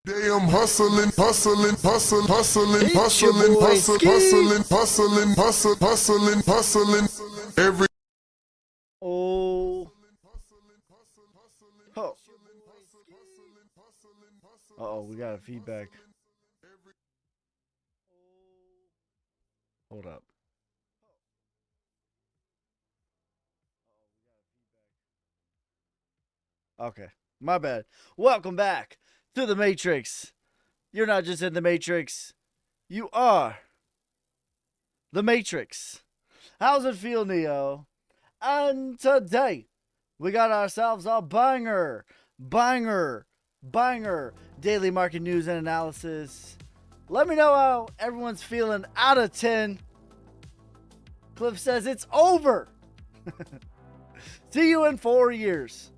Day I'm hustling, hustling, hustling, hustling, It's your hustling, boy hustling, Ski. hustling, hustling, hustling, hustling, every Oh. Oh. Uh-oh, we got a feedback. Hold up. Okay, my bad. Welcome back to the Matrix. You're not just in the Matrix, you are the Matrix. How's it feel, Neo? And today, we got ourselves a banger daily market news and analysis. Let me know how everyone's feeling out of 10. Cliff says it's over. See you in 4 years.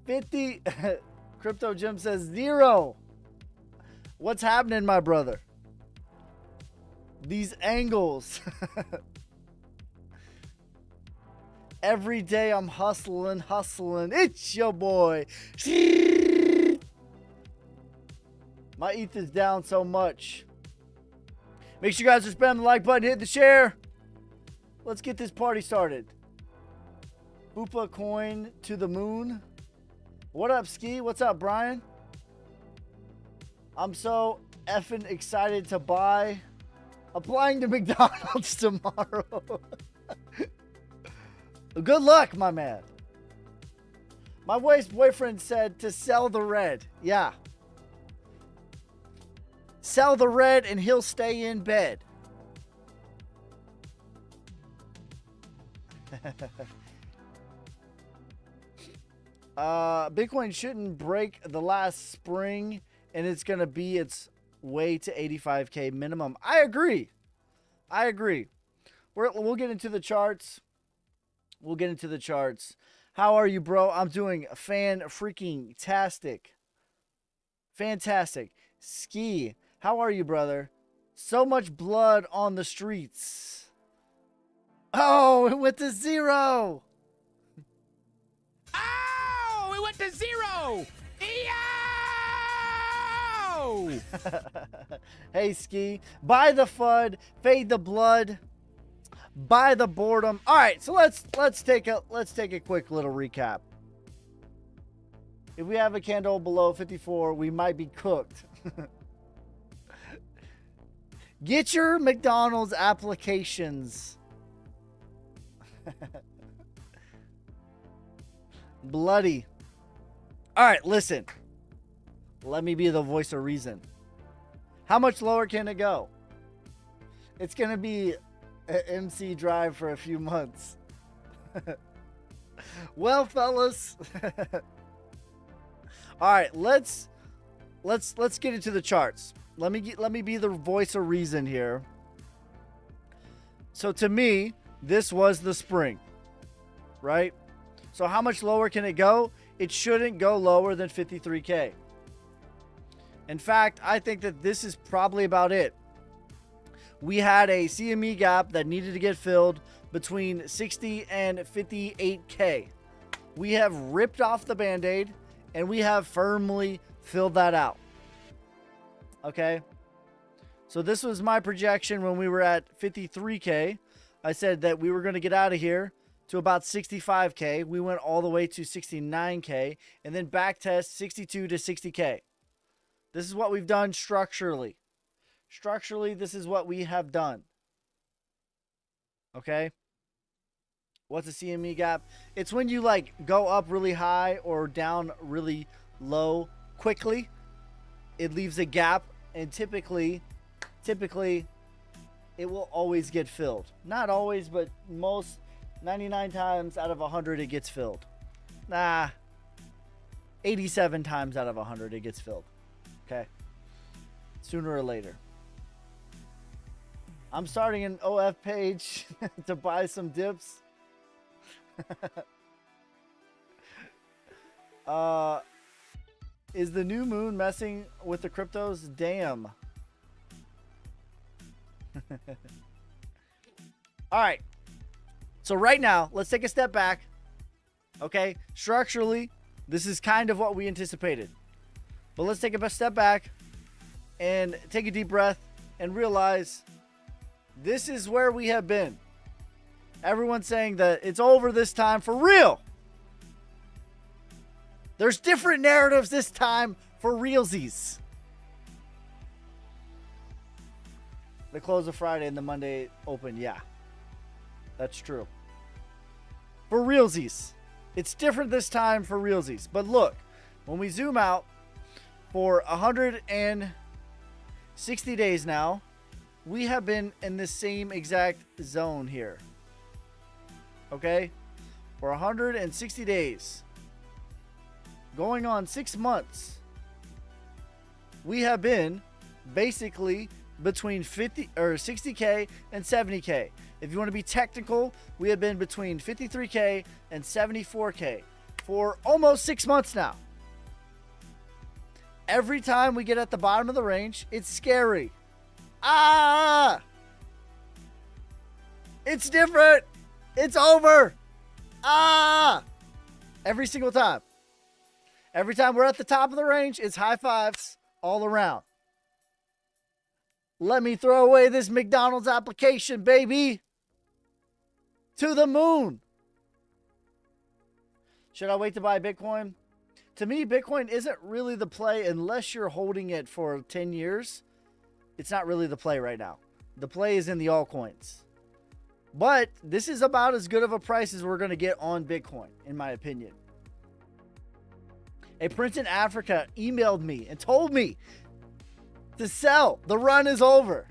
50. Crypto Jim says 0. What's happening, my brother? These angles. Every day I'm hustling. It's your boy. My ETH is down so much. Make sure you guys are spamming the like button, hit the share. Let's get this party started. Boopa coin to the moon. What up, Ski? What's up, Brian? I'm so effing excited to buy. Applying to McDonald's tomorrow. Good luck, my man. My wife's boyfriend said to sell the red. Yeah. Sell the red and he'll stay in bed. Bitcoin shouldn't break the last spring and it's going to be its way to 85K minimum. I agree. We'll get into the charts. How are you, bro? I'm doing fan-freaking-tastic. Fantastic. Ski, how are you, brother? So much blood on the streets. Oh, it went to 0. Oh, it went to 0. Yo! Hey, Ski. Buy the FUD, fade the blood, buy the boredom. All right, so let's take a quick little recap. If we have a candle below 54, we might be cooked. Get your McDonald's applications. Bloody. All right, listen. Let me be the voice of reason. How much lower can it go? It's going to be an MC drive for a few months. Well, fellas. All right, let's get into the charts. Let me be the voice of reason here. So to me, this was the spring, right? So how much lower can it go? It shouldn't go lower than 53K. In fact, I think that this is probably about it. We had a CME gap that needed to get filled between 60 and 58K. We have ripped off the Band-Aid and we have firmly filled that out. Okay? So this was my projection when we were at 53K. I said that we were going to get out of here to about 65K. We went all the way to 69K and then back test 62 to 60K. This is what we've done structurally. Structurally, this is what we have done. Okay? What's a CME gap? It's when you like go up really high or down really low quickly. It leaves a gap and typically it will always get filled. Not always, but most 99 times out of 100 it gets filled. 87 times out of 100 it gets filled. Okay? Sooner or later. I'm starting an OF page to buy some dips. Is the new moon messing with the cryptos? Damn. All right. So right now, let's take a step back. Okay? Structurally, this is kind of what we anticipated. But let's take a step back and take a deep breath and realize this is where we have been. Everyone's saying that it's over this time for real. There's different narratives this time for realsies. The close of Friday and the Monday open, yeah. That's true. For realsies. It's different this time for realsies. But look, when we zoom out for 160 days now, we have been in the same exact zone here. Okay? For 160 days. Going on 6 months. We have been basically between 50 or 60K and 70K. If you want to be technical, we have been between 53K and 74K for almost 6 months now. Every time we get at the bottom of the range, it's scary. Ah! It's different. It's over. Ah! Every single time. Every time we're at the top of the range, it's high fives all around. Let me throw away this McDonald's application, baby. To the moon. Should I wait to buy Bitcoin? To me, Bitcoin isn't really the play unless you're holding it for 10 years. It's not really the play right now. The play is in the altcoins. But this is about as good of a price as we're going to get on Bitcoin, in my opinion. A prince in Africa emailed me and told me to sell. The run is over.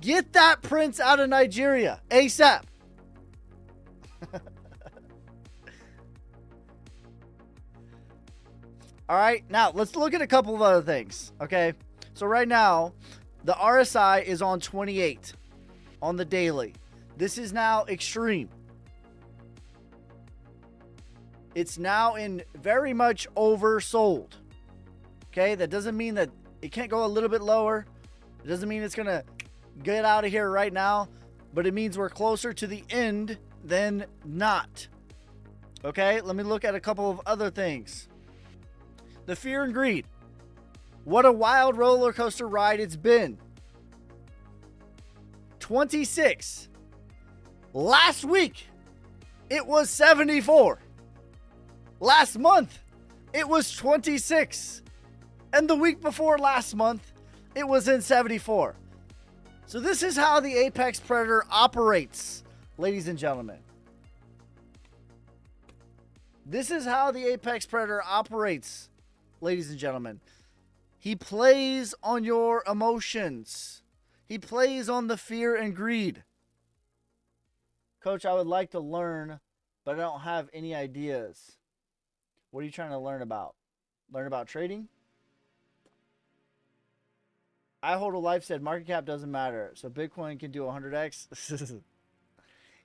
Get that prince out of Nigeria ASAP. All right, now let's look at a couple of other things. Okay, so right now the RSI is on 28 on the daily. This is now extreme. It's now in very much oversold. Okay, that doesn't mean that it can't go a little bit lower. It doesn't mean it's gonna get out of here right now, but it means we're closer to the end than not. Okay, let me look at a couple of other things. The fear and greed. What a wild roller coaster ride it's been. 26. Last week, it was 74. Last month, it was 26. And the week before last month, it was in 74. So this is how the apex predator operates, ladies and gentlemen. This is how the apex predator operates, ladies and gentlemen. He plays on your emotions. He plays on the fear and greed. Coach, I would like to learn, but I don't have any ideas. What are you trying to learn about? Learn about trading? I hold a life said market cap doesn't matter, so Bitcoin can do 100x.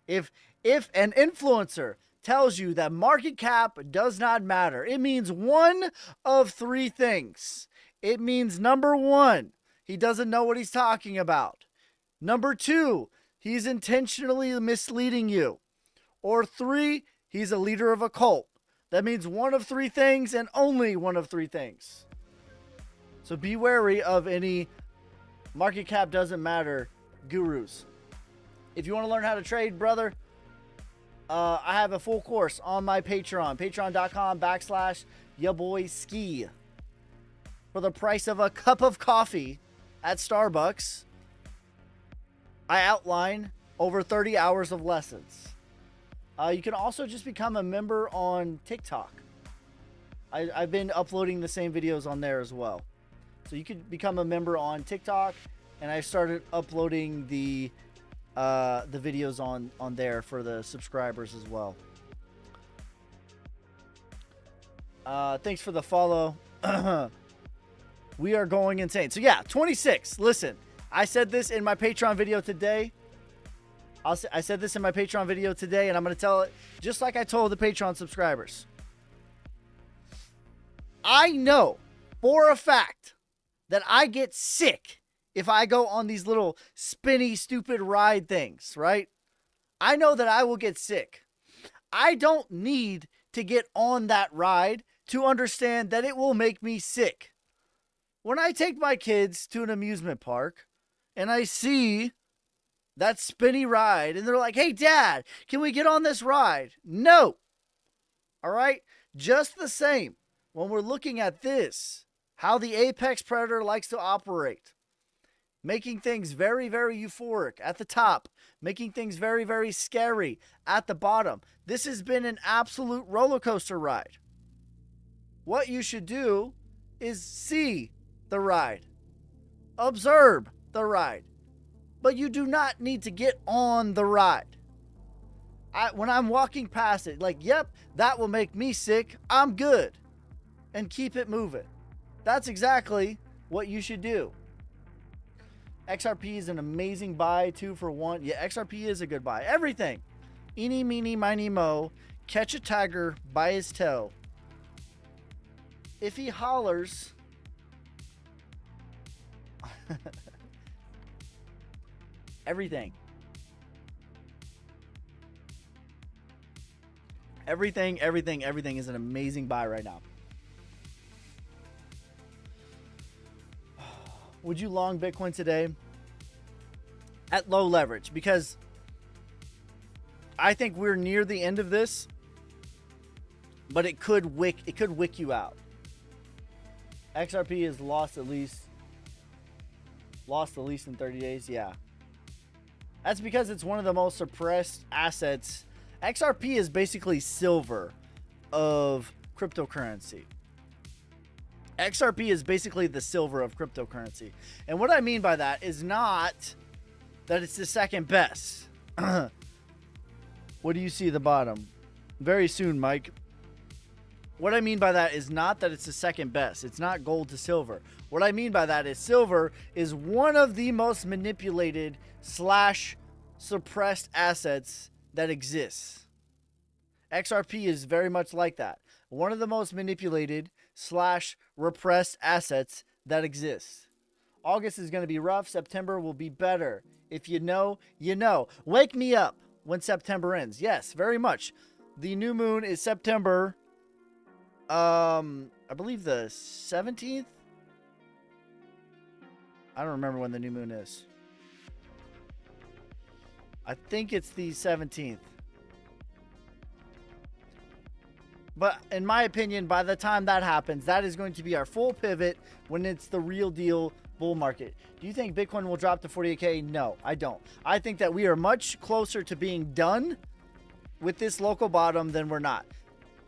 If an influencer tells you that market cap does not matter, it means one of three things. It means number one, he doesn't know what he's talking about. Number two, he's intentionally misleading you. Or three, he's a leader of a cult. That means one of three things and only one of three things. So be wary of any market cap doesn't matter gurus. If you want to learn how to trade, brother, I have a full course on my Patreon. Patreon.com/yaboyski. For the price of a cup of coffee at Starbucks, I outline over 30 hours of lessons. You can also just become a member on TikTok. I've been uploading the same videos on there as well. So you could become a member on TikTok, and I started uploading the videos on there for the subscribers as well. Thanks for the follow. We are going insane. So yeah, 26. Listen, I said this in my Patreon video today. I said this in my Patreon video today, and I'm going to tell it just like I told the Patreon subscribers. I know for a fact that I get sick if I go on these little spinny, stupid ride things, right? I know that I will get sick. I don't need to get on that ride to understand that it will make me sick. When I take my kids to an amusement park and I see that spinny ride and they're like, hey, Dad, can we get on this ride? No. All right. Just the same, when we're looking at this, how the apex predator likes to operate, making things very, very euphoric at the top, making things very, very scary at the bottom. This has been an absolute roller coaster ride. What you should do is see the ride, observe the ride, but you do not need to get on the ride. When I'm walking past it, like, yep, that will make me sick, I'm good, and keep it moving. That's exactly what you should do. XRP is an amazing buy, 2 for 1. Yeah, XRP is a good buy. Everything. Eeny, meeny, miny, mo. Catch a tiger by his toe. If he hollers... everything. Everything is an amazing buy right now. Would you long Bitcoin today? At low leverage, because I think we're near the end of this, but it could wick you out. XRP has lost at least in 30 days. Yeah. That's because it's one of the most suppressed assets. XRP is basically silver of cryptocurrency. XRP is basically the silver of cryptocurrency. And what I mean by that is not that it's the second best. What do you see at the bottom? Very soon, Mike. What I mean by that is not that it's the second best. It's not gold to silver. What I mean by that is silver is one of the most manipulated / suppressed assets that exists. XRP is very much like that. One of the most manipulated / repressed assets that exists. August is going to be rough. September will be better. If you know, you know. Wake me up when September ends. Yes, very much. The new moon is September, I believe the 17th. I don't remember when the new moon is. I think it's the 17th. But in my opinion, by the time that happens, that is going to be our full pivot when it's the real deal bull market. Do you think Bitcoin will drop to 48K? No, I don't. I think that we are much closer to being done with this local bottom than we're not.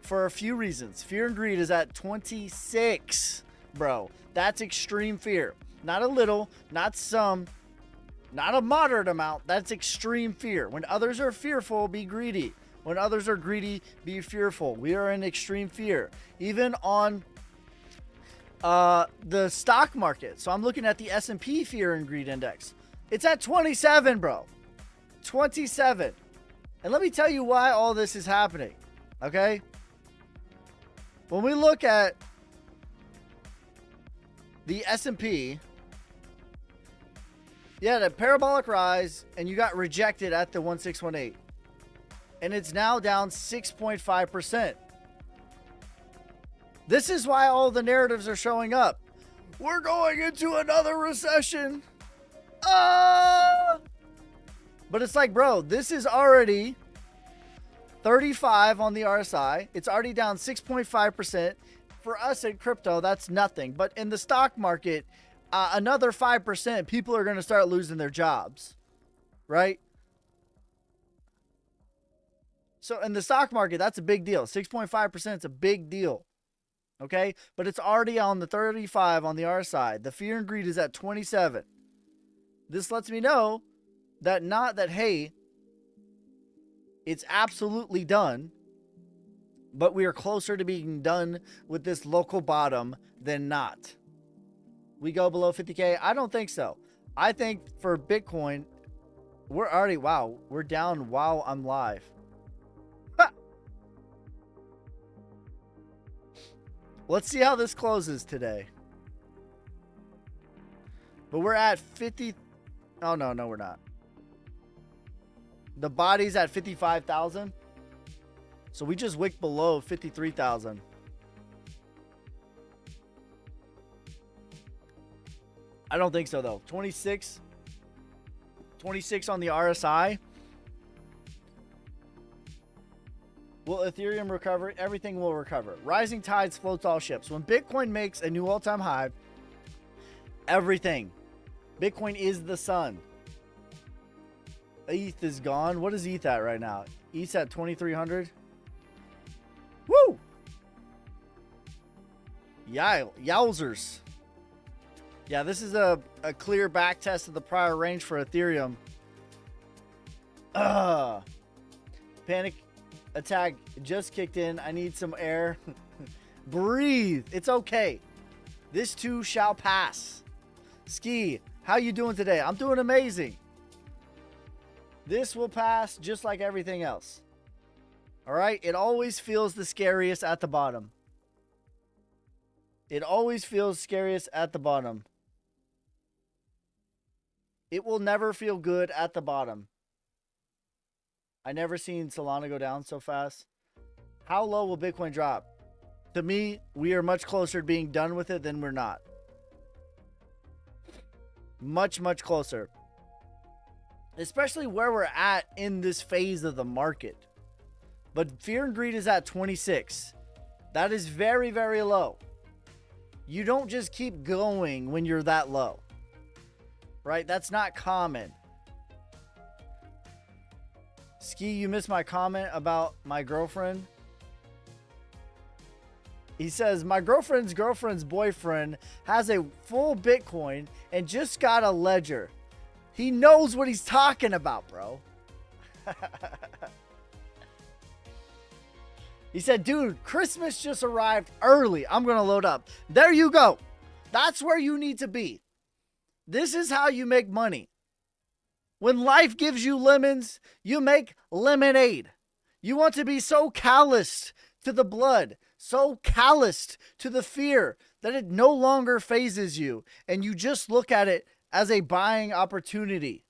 For a few reasons. Fear and greed is at 26, bro. That's extreme fear. Not a little, not some, not a moderate amount. That's extreme fear. When others are fearful, be greedy. When others are greedy, be fearful. We are in extreme fear. Even on the stock market. So I'm looking at the S&P Fear and Greed Index. It's at 27, bro. 27. And let me tell you why all this is happening. Okay? When we look at the S&P, you had a parabolic rise and you got rejected at the 1618. And it's now down 6.5%. This is why all the narratives are showing up. We're going into another recession. But it's like, bro, this is already 35 on the RSI. It's already down 6.5%. For us in crypto, that's nothing. But in the stock market, another 5%, people are going to start losing their jobs. Right? So in the stock market, that's a big deal. 6.5% is a big deal. Okay? But it's already on the 35 on the RSI. The fear and greed is at 27. This lets me know that not that, hey, it's absolutely done, but we are closer to being done with this local bottom than not. We go below 50K? I don't think so. I think for Bitcoin, we're already, wow, we're down while I'm live. Let's see how this closes today. But we're at 50. Oh, no, we're not. The body's at 55,000. So we just wicked below 53,000. I don't think so, though. 26 on the RSI. Will Ethereum recover? Everything will recover. Rising tides floats all ships. When Bitcoin makes a new all-time high, everything. Bitcoin is the sun. ETH is gone. What is ETH at right now? ETH's at 2,300. Woo! Yowzers. Yeah, this is a clear back test of the prior range for Ethereum. Panic attack just kicked in. I need some air. Breathe. It's okay. This too shall pass. Ski, how you doing today? I'm doing amazing. This will pass just like everything else. All right? It always feels the scariest at the bottom. It always feels scariest at the bottom. It will never feel good at the bottom. I never seen Solana go down so fast. How low will Bitcoin drop? To me, we are much closer to being done with it than we're not. Much, much closer. Especially where we're at in this phase of the market. But fear and greed is at 26. That is very, very low. You don't just keep going when you're that low. Right? That's not common. Ski, you missed my comment about my girlfriend. He says, my girlfriend's boyfriend has a full Bitcoin and just got a ledger. He knows what he's talking about, bro. He said, dude, Christmas just arrived early. I'm going to load up. There you go. That's where you need to be. This is how you make money. When life gives you lemons, you make lemonade. You want to be so calloused to the blood, so calloused to the fear that it no longer phases you, and you just look at it as a buying opportunity.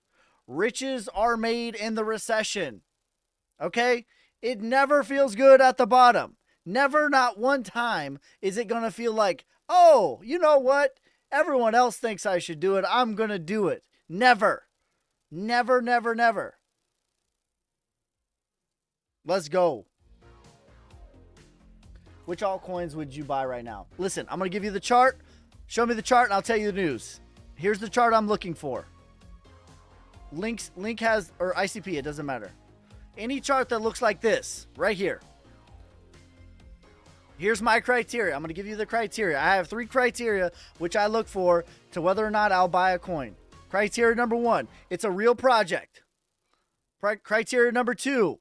Riches are made in the recession. Okay? It never feels good at the bottom. Never, not one time, is it going to feel like, oh, you know what? Everyone else thinks I should do it. I'm going to do it. Never. Never, never, never. Let's go. Which altcoins would you buy right now? Listen, I'm going to give you the chart. Show me the chart and I'll tell you the news. Here's the chart I'm looking for. Link has, or ICP, it doesn't matter. Any chart that looks like this, right here. Here's my criteria. I'm going to give you the criteria. I have 3 criteria which I look for to whether or not I'll buy a coin. Criteria number 1, it's a real project. Criteria number 2,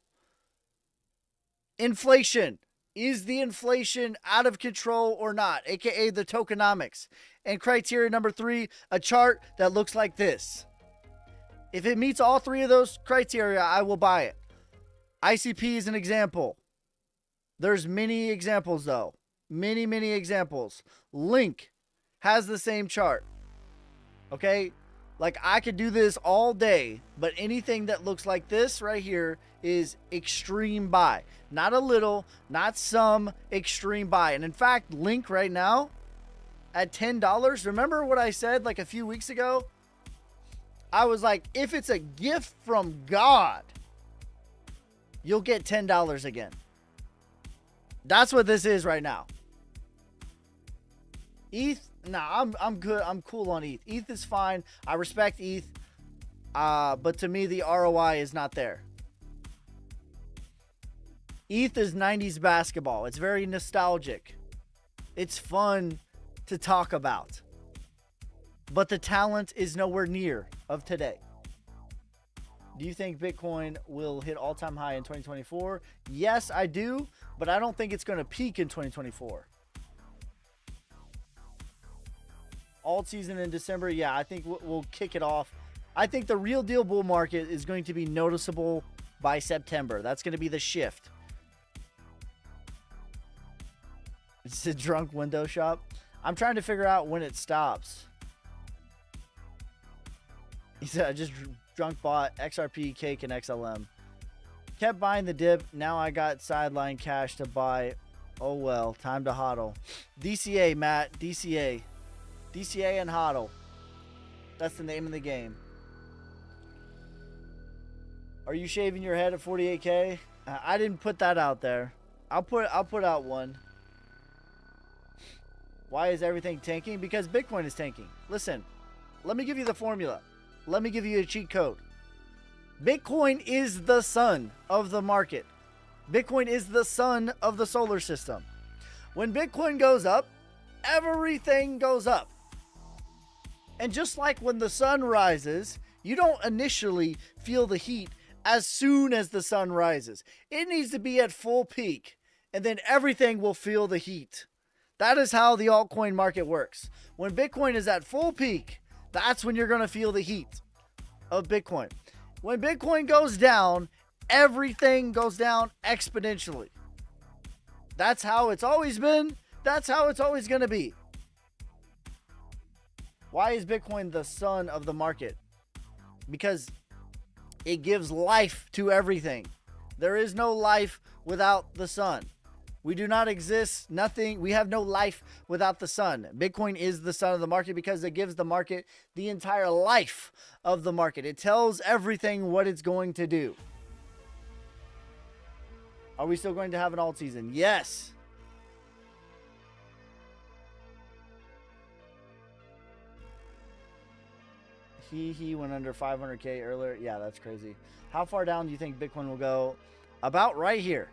inflation. Is the inflation out of control or not? AKA the tokenomics. And criteria number 3, a chart that looks like this. If it meets all 3 of those criteria, I will buy it. ICP is an example. There's many examples though. Many, many examples. Link has the same chart. Okay? Like I could do this all day, but anything that looks like this right here is extreme buy. Not a little, not some, extreme buy. And in fact, Link right now at $10. Remember what I said like a few weeks ago? I was like, if it's a gift from God, you'll get $10 again. That's what this is right now. ETH, nah, I'm good. I'm cool on ETH. ETH is fine. I respect ETH. But to me, the ROI is not there. ETH is 90s basketball. It's very nostalgic. It's fun to talk about. But the talent is nowhere near of today. Do you think Bitcoin will hit all-time high in 2024? Yes, I do, but I don't think it's going to peak in 2024. Alt season in December, yeah, I think we'll kick it off. I think the real deal bull market is going to be noticeable by September. That's going to be the shift. It's a drunk window shop. I'm trying to figure out when it stops. He said, I just drunk bought XRP, Cake, and XLM. Kept buying the dip. Now I got sideline cash to buy. Oh well, time to hodl. DCA, Matt. DCA. DCA and hodl. That's the name of the game. Are you shaving your head at 48K? I didn't put that out there. I'll put out one. Why is everything tanking? Because Bitcoin is tanking. Listen, let me give you the formula. Let me give you a cheat code. Bitcoin is the sun of the market. Bitcoin is the sun of the solar system. When Bitcoin goes up, everything goes up. And just like when the sun rises, you don't initially feel the heat as soon as the sun rises. It needs to be at full peak, and then everything will feel the heat. That is how the altcoin market works. When Bitcoin is at full peak, that's when you're going to feel the heat of Bitcoin. When Bitcoin goes down, everything goes down exponentially. That's how it's always been. That's how it's always going to be. Why is Bitcoin the sun of the market? Because it gives life to everything. There is no life without the sun. We do not exist, nothing. We have no life without the sun. Bitcoin is the sun of the market because it gives the market the entire life of the market. It tells everything what it's going to do. Are we still going to have an alt season? Yes. He went under 500K earlier. Yeah, that's crazy. How far down do you think Bitcoin will go? About right here.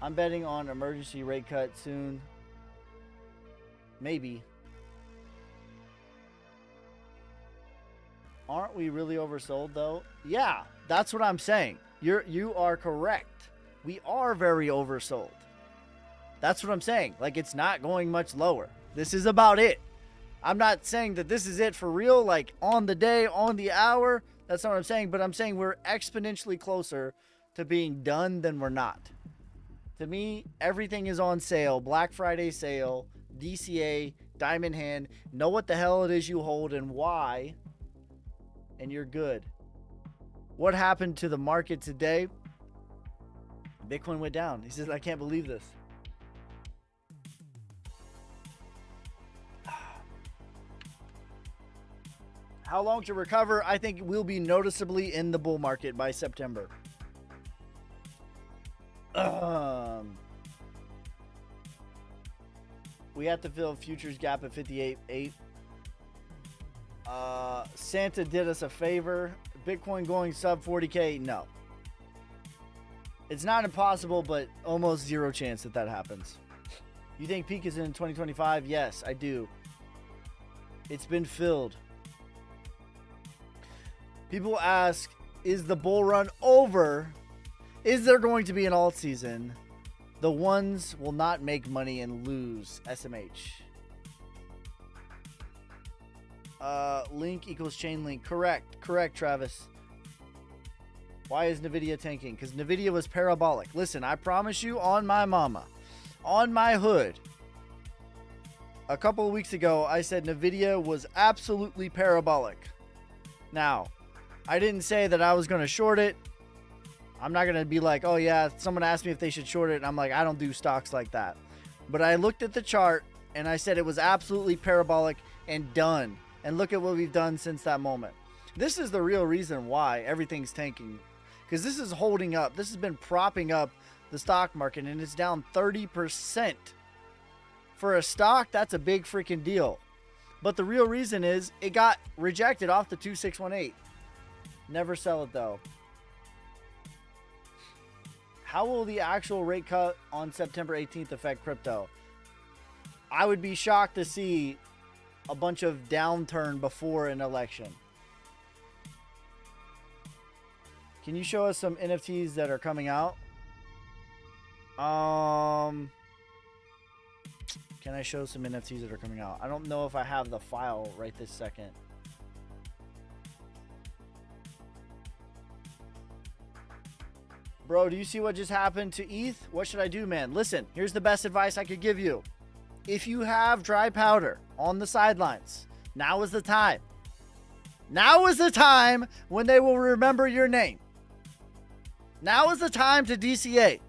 I'm betting on emergency rate cut soon. Maybe. Aren't we really oversold though? Yeah, that's what I'm saying. You are correct. We are very oversold. That's what I'm saying. Like, it's not going much lower. This is about it. I'm not saying that this is it for real, like on the day, on the hour. That's not what I'm saying, but I'm saying we're exponentially closer to being done than we're not. To me, everything is on sale. Black Friday sale, DCA, Diamond Hand. Know what the hell it is you hold and why, and you're good. What happened to the market today? Bitcoin went down. He says, I can't believe this. How long to recover? I think we'll be noticeably in the bull market by September. We have to fill futures gap at 58.8. Santa did us a favor. Bitcoin going sub 40K? No. It's not impossible, but almost zero chance that that happens. You think peak is in 2025? Yes, I do. It's been filled. People ask, is the bull run over? Is there going to be an alt season? The ones will not make money and lose. SMH. Link equals chain link. Correct, Travis. Why is Nvidia tanking? Because Nvidia was parabolic. Listen, I promise you, on my mama, on my hood, a couple of weeks ago, I said Nvidia was absolutely parabolic. Now, I didn't say that I was going to short it. I'm not going to be like, oh yeah, someone asked me if they should short it, and I'm like, I don't do stocks like that. But I looked at the chart, and I said it was absolutely parabolic and done. And look at what we've done since that moment. This is the real reason why everything's tanking. Because this is holding up. This has been propping up the stock market, and it's down 30%. For a stock, that's a big freaking deal. But the real reason is it got rejected off the 2618. Never sell it though. How will the actual rate cut on September 18th affect crypto? I would be shocked to see a bunch of downturn before an election. Can you show us some NFTs that are coming out? Can I show some NFTs that are coming out? I don't know if I have the file right this second. Bro, do you see what just happened to ETH? What should I do, man? Listen, here's the best advice I could give you. If you have dry powder on the sidelines, now is the time. Now is the time when they will remember your name. Now is the time to DCA.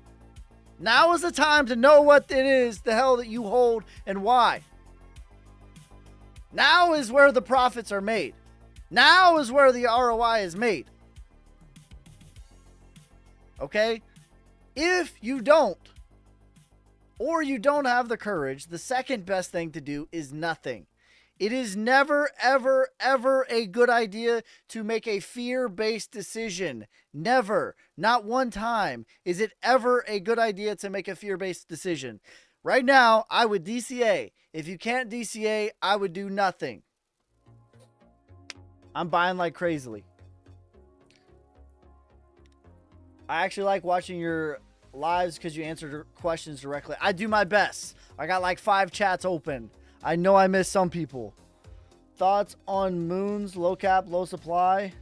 Now is the time to know what it is, the hell that you hold and why. Now is where the profits are made. Now is where the ROI is made. Okay? If you don't, or you don't have the courage, the second best thing to do is nothing. It is never, ever, ever a good idea to make a fear-based decision. Never. Not one time is it ever a good idea to make a fear-based decision. Right now, I would DCA. If you can't DCA, I would do nothing. I'm buying like crazily. I actually like watching your lives because you answer questions directly. I do my best. I got like 5 chats open. I know I missed some people. Thoughts on Moon's low cap, low supply?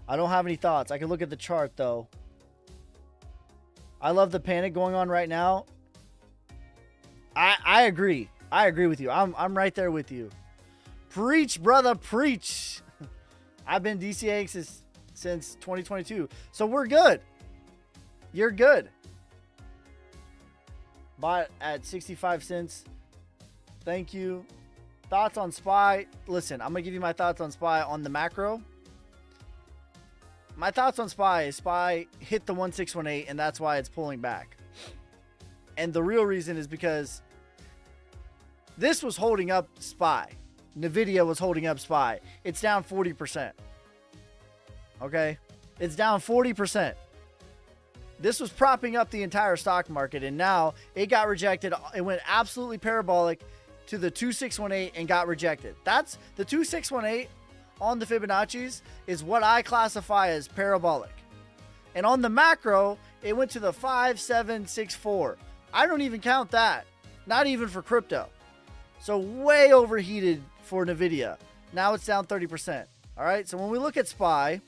I don't have any thoughts. I can look at the chart though. I love the panic going on right now. I agree. I agree with you. I'm right there with you. Preach, brother, preach. I've been DCAing since 2022. So we're good. You're good. Bought at 65 cents. Thank you. Thoughts on SPY. Listen, I'm going to give you my thoughts on SPY on the macro. My thoughts on SPY is SPY hit the 1618 and that's why it's pulling back. And the real reason is because this was holding up SPY. Nvidia was holding up SPY. It's down 40%. Okay? It's down 40%. This was propping up the entire stock market, and now it got rejected. It went absolutely parabolic to the 2618 and got rejected. That's the 2618 on the Fibonacci's is what I classify as parabolic. And on the macro, it went to the 5764. I don't even count that. Not even for crypto. So way overheated for Nvidia. Now it's down 30%. All right. So when we look at SPY,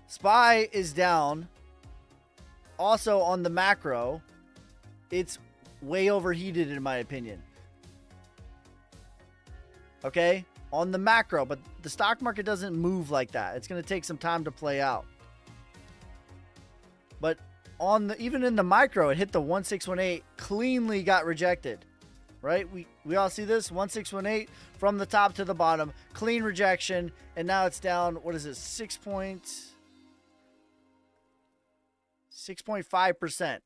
SPY is down. Also on the macro, it's way overheated in my opinion. Okay? On the macro, but the stock market doesn't move like that. It's going to take some time to play out. But on the even in the micro, it hit the 1618, cleanly got rejected. Right? We all see this 1618 from the top to the bottom, clean rejection, and now it's down, what is it? 6.5%.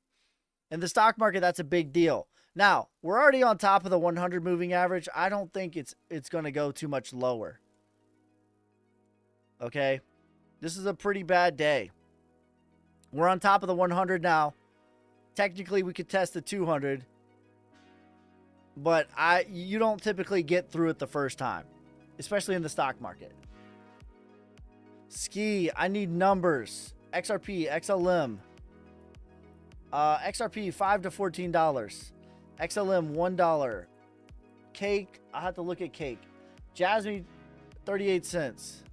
In the stock market, that's a big deal. Now, we're already on top of the 100 moving average. I don't think it's going to go too much lower. Okay? This is a pretty bad day. We're on top of the 100 now. Technically, we could test the 200. But you don't typically get through it the first time, especially in the stock market. Ski, I need numbers. XRP, XLM. XRP $5 to $14. XLM $1. Cake, I have to look at Cake. Jasmine 38 cents.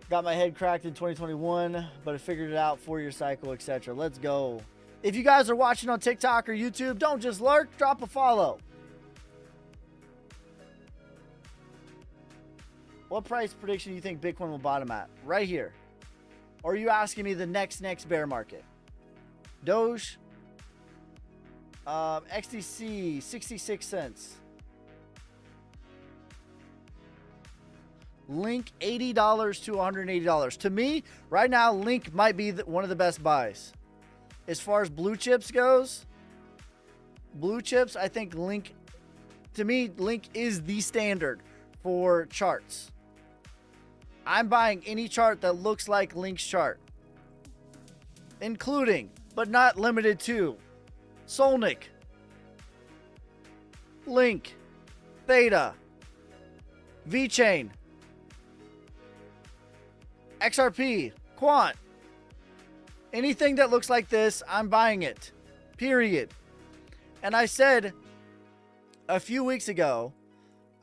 Got my head cracked in 2021, but I figured it out, 4-year cycle, etc. Let's go. If you guys are watching on TikTok or YouTube, don't just lurk, drop a follow. What price prediction do you think Bitcoin will bottom at? Right here. Or are you asking me the next bear market? Doge. XDC, 66 cents. Link, $80 to $180. To me, right now, Link might be one of the best buys. As far as blue chips goes, blue chips, I think Link, to me, Link is the standard for charts. I'm buying any chart that looks like Link's chart, including, but not limited to, Solnic, Link, Theta, VeChain, XRP, Quant. Anything that looks like this, I'm buying it. Period. And I said a few weeks ago,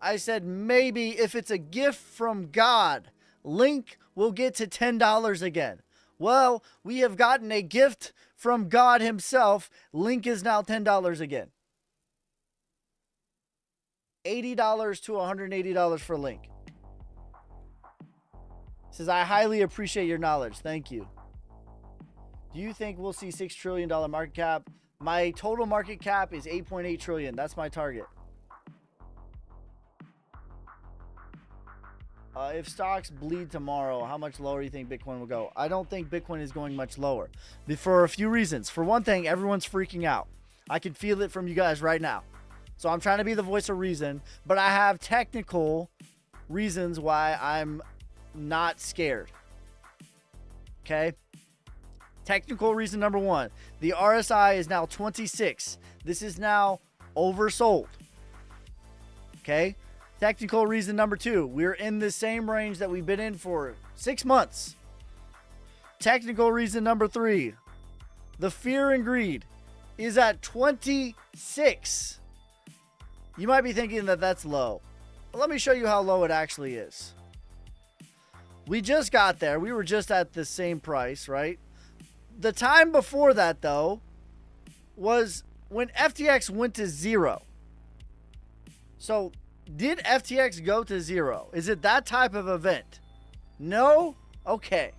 I said maybe if it's a gift from God, Link will get to $10 again. Well, we have gotten a gift from God himself. Link is now $10 again. $80 to $180 for Link. Says, I highly appreciate your knowledge. Thank you. Do you think we'll see $6 trillion market cap? My total market cap is 8.8 trillion. That's my target. If stocks bleed tomorrow, how much lower do you think Bitcoin will go? I don't think Bitcoin is going much lower for a few reasons. For one thing, everyone's freaking out. I can feel it from you guys right now. So I'm trying to be the voice of reason, but I have technical reasons why I'm not scared. Okay? Technical reason number one, the RSI is now 26. This is now oversold. Okay? Technical reason number two, we're in the same range that we've been in for 6 months. Technical reason number three, the fear and greed is at 26. You might be thinking that that's low. But let me show you how low it actually is. We just got there. We were just at the same price, right? The time before that, though, was when FTX went to zero. So, did FTX go to zero? Is it that type of event? No? Okay.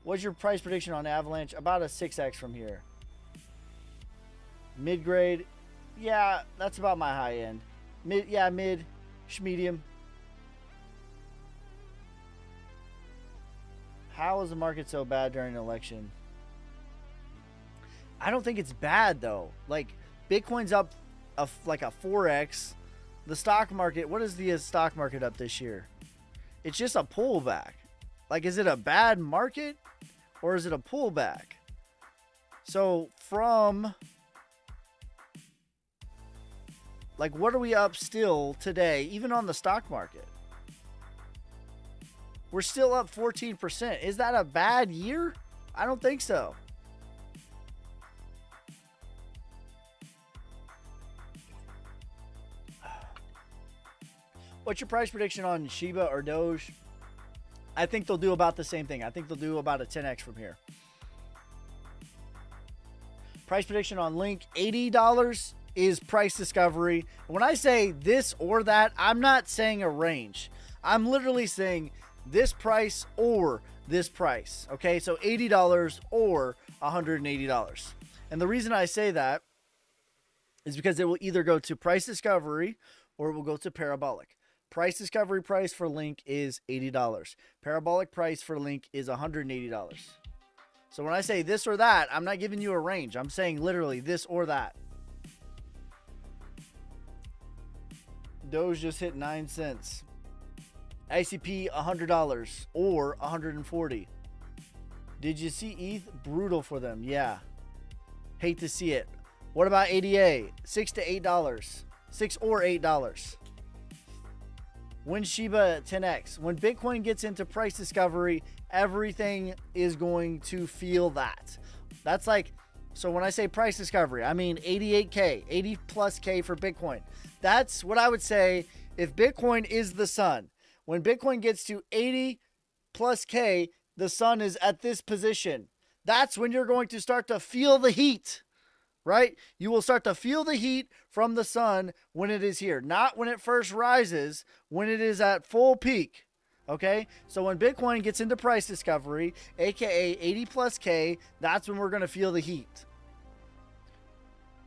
What's your price prediction on Avalanche? About a 6x from here. Mid-grade. Yeah, that's about my high end. Mid, medium. How is the market so bad during an election? I don't think it's bad, though. Like, Bitcoin's up like a 4x. The stock market, what is the stock market up this year? It's just a pullback. Like, is it a bad market or is it a pullback? So from, like, what are we up still today, even on the stock market? We're still up 14%. Is that a bad year? I don't think so. What's your price prediction on Shiba or Doge? I think they'll do about the same thing. I think they'll do about a 10x from here. Price prediction on Link, $80 is price discovery. When I say this or that, I'm not saying a range. I'm literally saying this price or this price. Okay, so $80 or $180. And the reason I say that is because it will either go to price discovery or it will go to parabolic. Price discovery price for Link is $80. Parabolic price for Link is $180. So when I say this or that, I'm not giving you a range. I'm saying literally this or that. Doge just hit 9 cents. ICP $100 or $140. Did you see ETH? Brutal for them. Yeah. Hate to see it. What about ADA? $6 to $8. $6 or $8. When Shiba 10x, when Bitcoin gets into price discovery, everything is going to feel that. That's like, so when I say price discovery, I mean 88K, 80 plus K for Bitcoin. That's what I would say if Bitcoin is the sun. When Bitcoin gets to 80 plus K, the sun is at this position. That's when you're going to start to feel the heat. Right? You will start to feel the heat from the sun when it is here. Not when it first rises, when it is at full peak. Okay? So when Bitcoin gets into price discovery, aka 80 plus K, that's when we're going to feel the heat.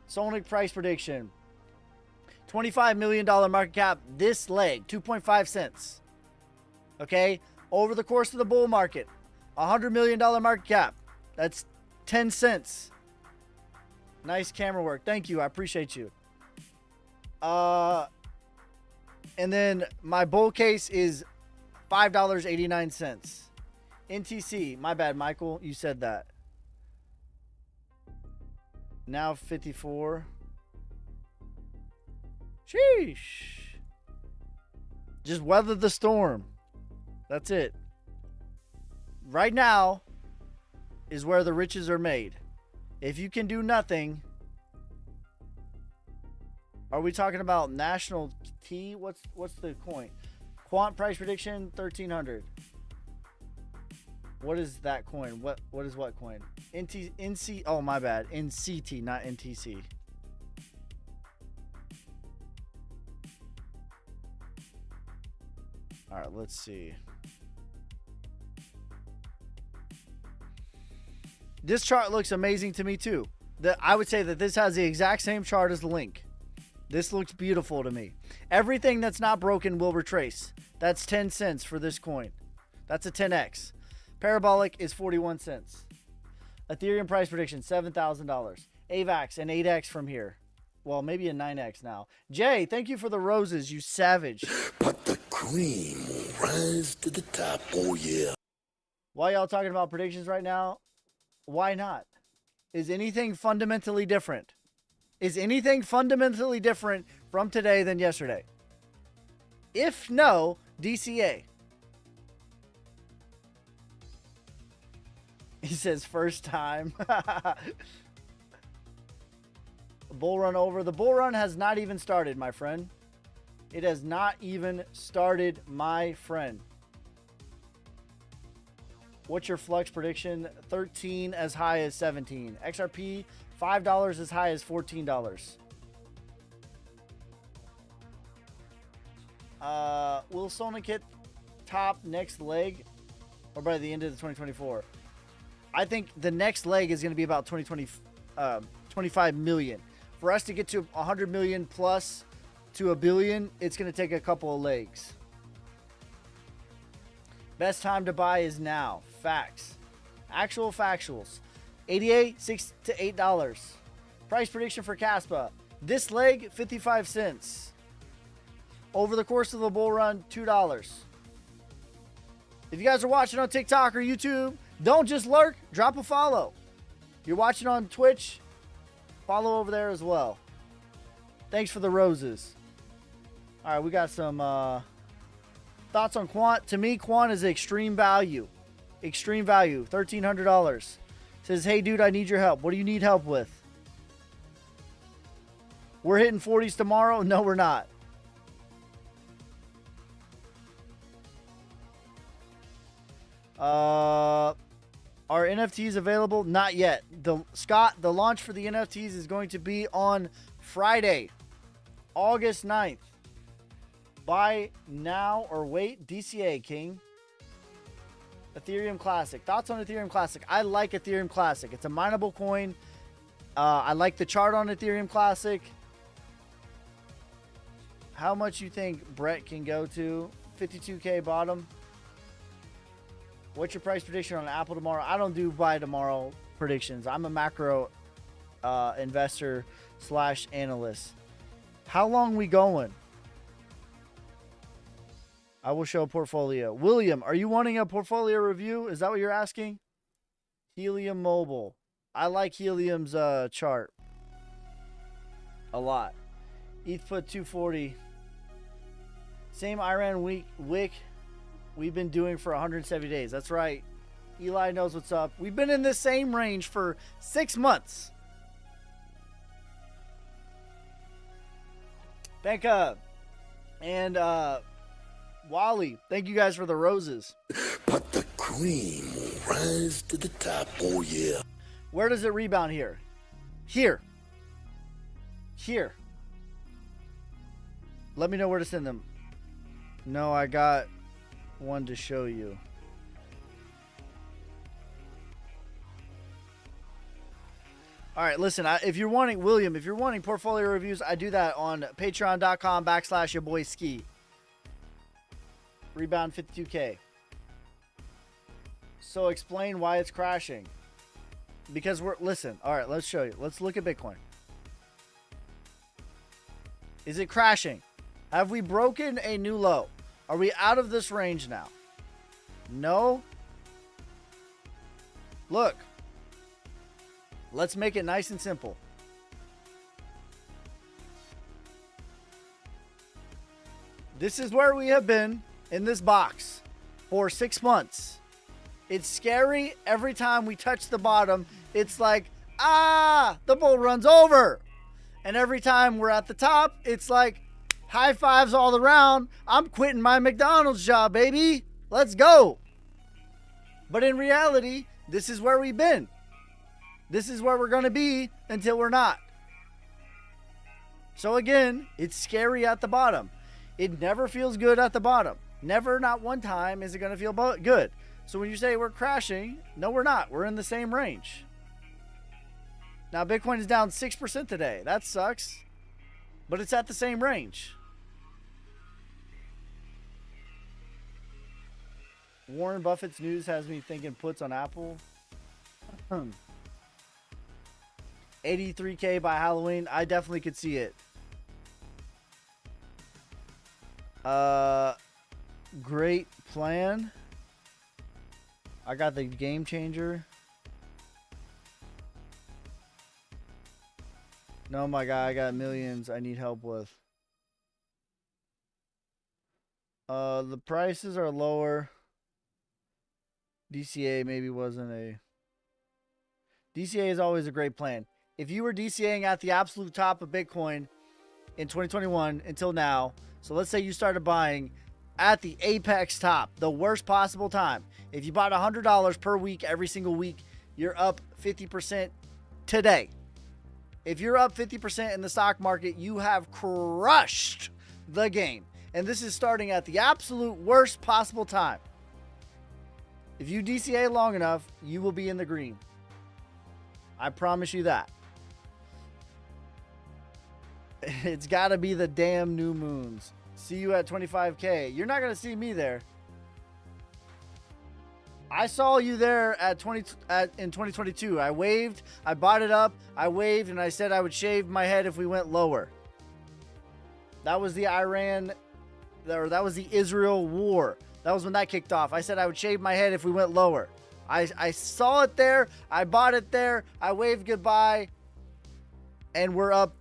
Sonic price prediction. $25 million market cap this leg, 2.5 cents. Okay? Over the course of the bull market, $100 million market cap. That's 10 cents. Nice camera work. Thank you. I appreciate you. And then my bull case is $5.89. NTC. My bad, Michael. You said that. Now 54. Sheesh. Just weather the storm. That's it. Right now is where the riches are made. If you can do nothing, are we talking about National T? What's the coin? Quant price prediction 1300. What is that coin? What is what coin? NC. Oh my bad. NCT, not NTC. All right, let's see. This chart looks amazing to me too. I would say that this has the exact same chart as the link. This looks beautiful to me. Everything that's not broken will retrace. That's 10 cents for this coin. That's a 10x. Parabolic is 41 cents. Ethereum price prediction, $7,000. AVAX, an 8x from here. Well, maybe a 9x now. Jay, thank you for the roses, you savage. But the cream will rise to the top, oh yeah. Why y'all talking about predictions right now? Why not? Is anything fundamentally different? Is anything fundamentally different from today than yesterday? If no, DCA. He says first time. Bull run over. The bull run has not even started, my friend. It has not even started, my friend. What's your flux prediction? 13 as high as 17. XRP, $5 as high as $14. Will Sonic hit top next leg or by the end of the 2024? I think the next leg is going to be about 25 million. For us to get to 100 million plus to a billion, it's going to take a couple of legs. Best time to buy is now. Facts. Actual factuals. 88, $6 to $8. Price prediction for Caspa. This leg, 55 cents. Over the course of the bull run, $2. If you guys are watching on TikTok or YouTube, don't just lurk, drop a follow. You're watching on Twitch, follow over there as well. Thanks for the roses. All right, we got some thoughts on Quant. To me, Quant is extreme value. Extreme value, $1,300. Says, hey, dude, I need your help. What do you need help with? We're hitting 40s tomorrow? No, we're not. Are NFTs available? Not yet. Scott, the launch for the NFTs is going to be on Friday, August 9th. Buy now or wait. DCA, King. Ethereum Classic. Thoughts on Ethereum Classic? I like Ethereum Classic. It's a mineable coin. I like the chart on Ethereum Classic. How much you think Brett can go to? 52K bottom. What's your price prediction on Apple tomorrow? I don't do buy tomorrow predictions. I'm a macro investor / analyst. How long we going? I will show a portfolio. William, are you wanting a portfolio review? Is that what you're asking? Helium Mobile. I like Helium's chart a lot. ETH put 240. Same Iran wick we've been doing for 170 days. That's right. Eli knows what's up. We've been in the same range for 6 months. Becca and Wally, thank you guys for the roses. But the cream will rise to the top, oh yeah. Where does it rebound here? Here. Here. Let me know where to send them. No, I got one to show you. All right, listen, if you're wanting, William, if you're wanting portfolio reviews, I do that on patreon.com/yourboyski. Rebound 52K. So explain why it's crashing. Because listen, all right, let's show you. Let's look at Bitcoin. Is it crashing? Have we broken a new low? Are we out of this range now? No. Look. Let's make it nice and simple. This is where we have been in this box for 6 months. It's scary every time we touch the bottom. It's like, the bull run's over. And every time we're at the top, it's like, high fives all around. I'm quitting my McDonald's job, baby. Let's go. But in reality, this is where we've been. This is where we're going to be until we're not. So again, it's scary at the bottom. It never feels good at the bottom. Never, not one time, is it going to feel good. So when you say we're crashing, no, we're not. We're in the same range. Now, Bitcoin is down 6% today. That sucks. But it's at the same range. Warren Buffett's news has me thinking puts on Apple. 83K by Halloween. I definitely could see it. Great plan. I got the game changer. No, my guy, I got millions I need help with. The prices are lower. DCA maybe wasn't a... DCA is always a great plan. If you were DCAing at the absolute top of Bitcoin in 2021 until now, so let's say you started buying at the apex top, the worst possible time. If you bought $100 per week every single week, you're up 50% today. If you're up 50% in the stock market, you have crushed the game. And this is starting at the absolute worst possible time. If you DCA long enough, you will be in the green. I promise you that. It's got to be the damn new moons. See you at 25K. You're not going to see me there. I saw you there in 2022. I waved. I bought it up. I waved, and I said I would shave my head if we went lower. That was the that was the Israel war. That was when that kicked off. I said I would shave my head if we went lower. I saw it there. I bought it there. I waved goodbye. And we're up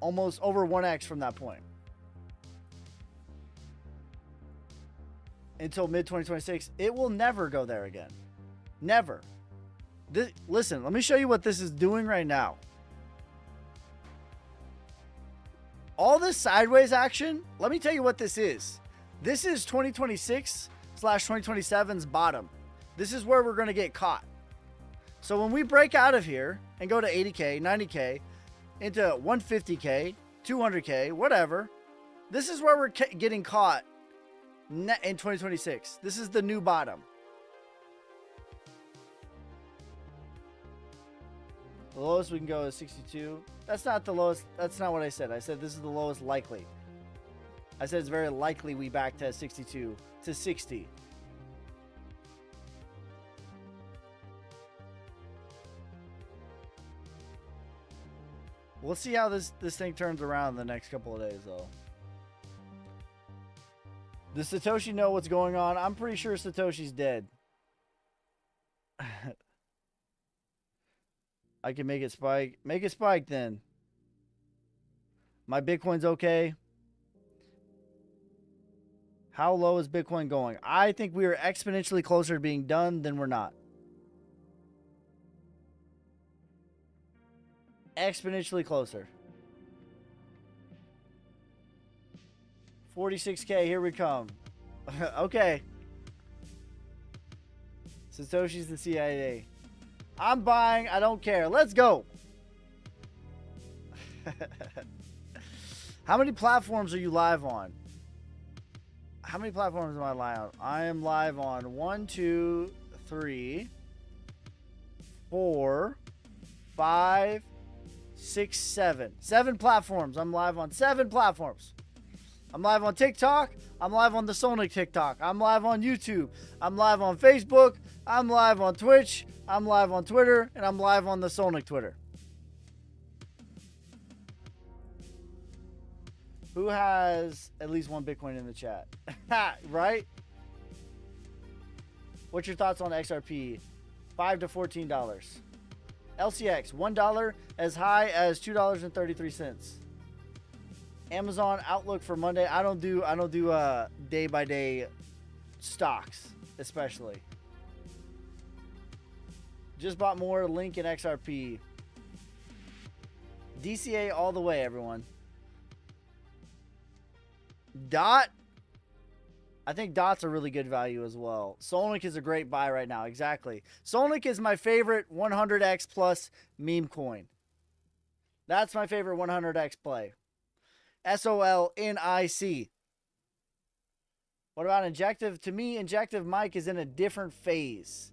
almost over 1x from that point. Until mid-2026. It will never go there again. Never. Listen, let me show you what this is doing right now. All this sideways action, let me tell you what this is. This is 2026/2027's bottom. This is where we're going to get caught. So when we break out of here and go to 80K, 90K, into 150K, 200K, whatever, this is where we're getting caught in 2026. This is the new bottom. The lowest we can go is 62. That's not the lowest. That's not what I said. I said this is the lowest likely. I said it's very likely we back to 62 to 60. We'll see how this thing turns around in the next couple of days, though. Does Satoshi know what's going on? I'm pretty sure Satoshi's dead. I can make it spike. Make it spike then. My Bitcoin's okay. How low is Bitcoin going? I think we are exponentially closer to being done than we're not. Exponentially closer. 46K, here we come. Okay. Satoshi's the CIA. I'm buying, I don't care. Let's go. How many platforms are you live on? How many platforms am I live on? I am live on 1, 2, 3, 4, 5, 6, 7. 7 platforms. I'm live on 7 platforms. I'm live on TikTok. I'm live on the Solnik TikTok. I'm live on YouTube. I'm live on Facebook. I'm live on Twitch. I'm live on Twitter. And I'm live on the Solnik Twitter. Who has at least one Bitcoin in the chat? Right? What's your thoughts on XRP? $5 to $14. LCX, $1 as high as $2.33. Amazon outlook for Monday. I don't do day by day stocks, especially. Just bought more Link and XRP. DCA all the way, everyone. DOT. I think DOT's a really good value as well. Solnik is a great buy right now. Exactly. Solnik is my favorite 100x plus meme coin. That's my favorite 100x play. SOLNIC. What about Injective? To me, Injective Mike is in a different phase.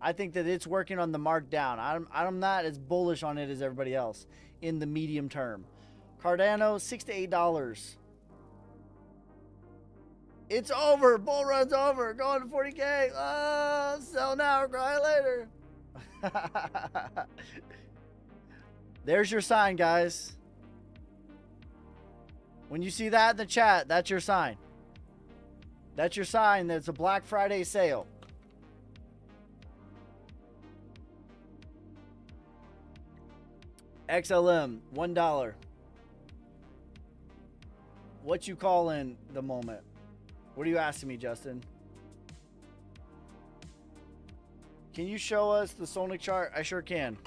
I think that it's working on the mark down. I'm not as bullish on it as everybody else in the medium term. Cardano, $6 to $8. It's over. Bull run's over. Going to 40K. Oh, sell now or cry later. There's your sign, guys. When you see that in the chat, that's your sign. That's your sign that it's a Black Friday sale. XLM, $1. What you calling the moment? What are you asking me, Justin? Can you show us the Solnic chart? I sure can.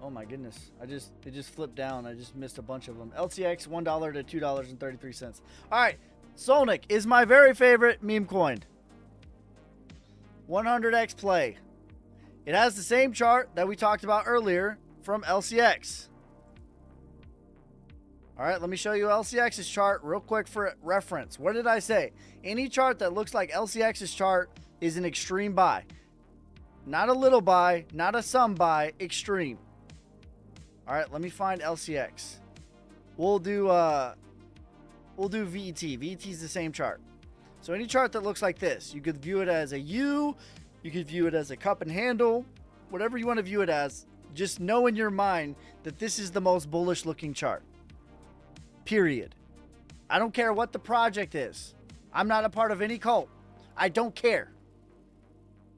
Oh my goodness. It just flipped down. I just missed a bunch of them. LCX, $1 to $2.33. All right. Solnic is my very favorite meme coin. 100x play. It has the same chart that we talked about earlier from LCX. All right, let me show you LCX's chart real quick for reference. What did I say? Any chart that looks like LCX's chart is an extreme buy. Not a little buy, not a some buy, extreme. All right, let me find LCX. We'll do VET. VET is the same chart. So any chart that looks like this, you could view it as a U, you could view it as a cup and handle, whatever you want to view it as. Just know in your mind that this is the most bullish looking chart. Period. I don't care what the project is. I'm not a part of any cult. I don't care.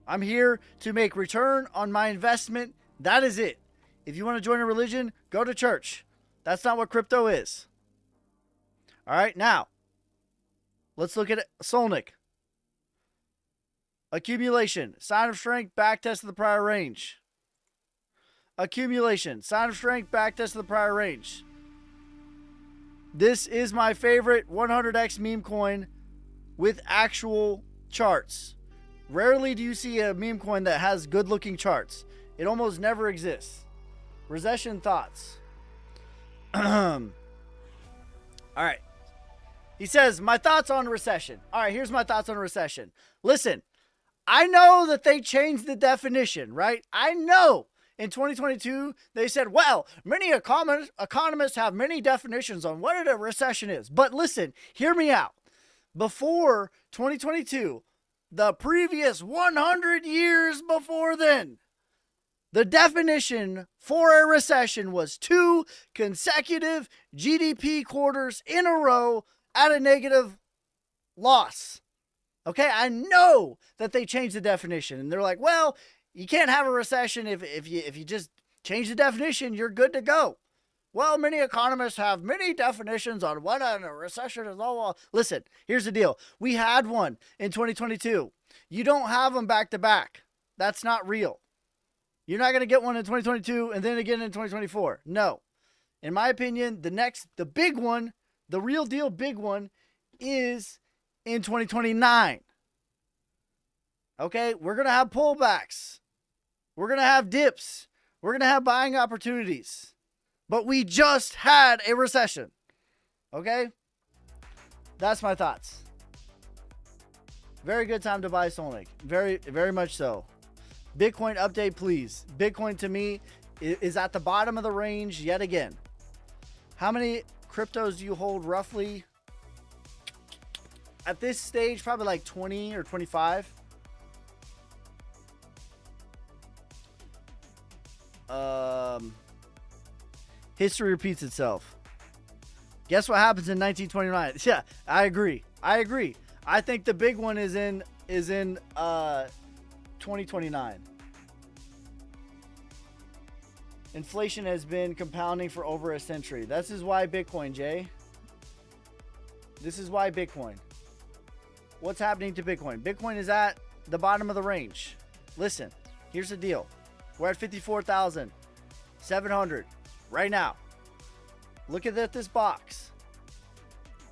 I'm here to make return on my investment. That is it. If you want to join a religion, go to church. That's not what crypto is. All right, now, let's look at Solnic. Accumulation, sign of strength, back test of the prior range. Accumulation, sign of strength, back test of the prior range. This is my favorite 100x meme coin with actual charts. Rarely do you see a meme coin that has good looking charts. It almost never exists. Recession thoughts. All right. He says, my thoughts on recession. All right, here's my thoughts on recession. Listen, I know that they changed the definition, right? I know in 2022, they said, well, many economists have many definitions on what a recession is. But listen, hear me out. Before 2022, the previous 100 years before then, the definition for a recession was 2 consecutive GDP quarters in a row at a negative loss. Okay, I know that they changed the definition, and they're like, well, you can't have a recession if you just change the definition, you're good to go. Well, many economists have many definitions on what a recession is. Listen, here's the deal. We had one in 2022. You don't have them back to back. That's not real. You're not going to get one in 2022 and then again in 2024. No. In my opinion, the big one, the real deal big one is in 2029. Okay, we're going to have pullbacks. We're going to have dips. We're going to have buying opportunities. But we just had a recession. Okay? That's my thoughts. Very good time to buy Solnic. Very, very much so. Bitcoin update, please. Bitcoin to me is at the bottom of the range yet again. How many cryptos do you hold roughly? At this stage, probably like 20 or 25. History repeats itself. Guess what happens in 1929? Yeah, I agree. I think the big one is in 2029. Inflation has been compounding for over a century. This is why Bitcoin, Jay. This is why Bitcoin. What's happening to Bitcoin? Bitcoin is at the bottom of the range. Listen, here's the deal. We're at 54,700 right now. Look at this box.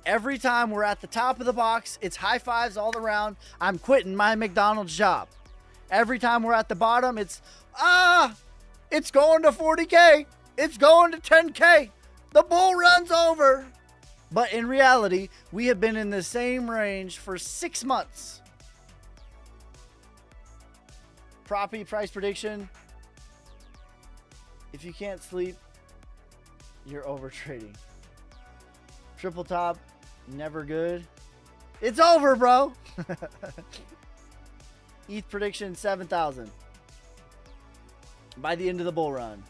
Every time we're at the top of the box, it's high fives all around. I'm quitting my McDonald's job. Every time we're at the bottom, it's going to 40K. It's going to 10K. The bull run's over. But in reality, we have been in the same range for 6 months. crappie price prediction. If you can't sleep, you're over trading. Triple top, never good. It's over, bro. ETH prediction 7,000 by the end of the bull run.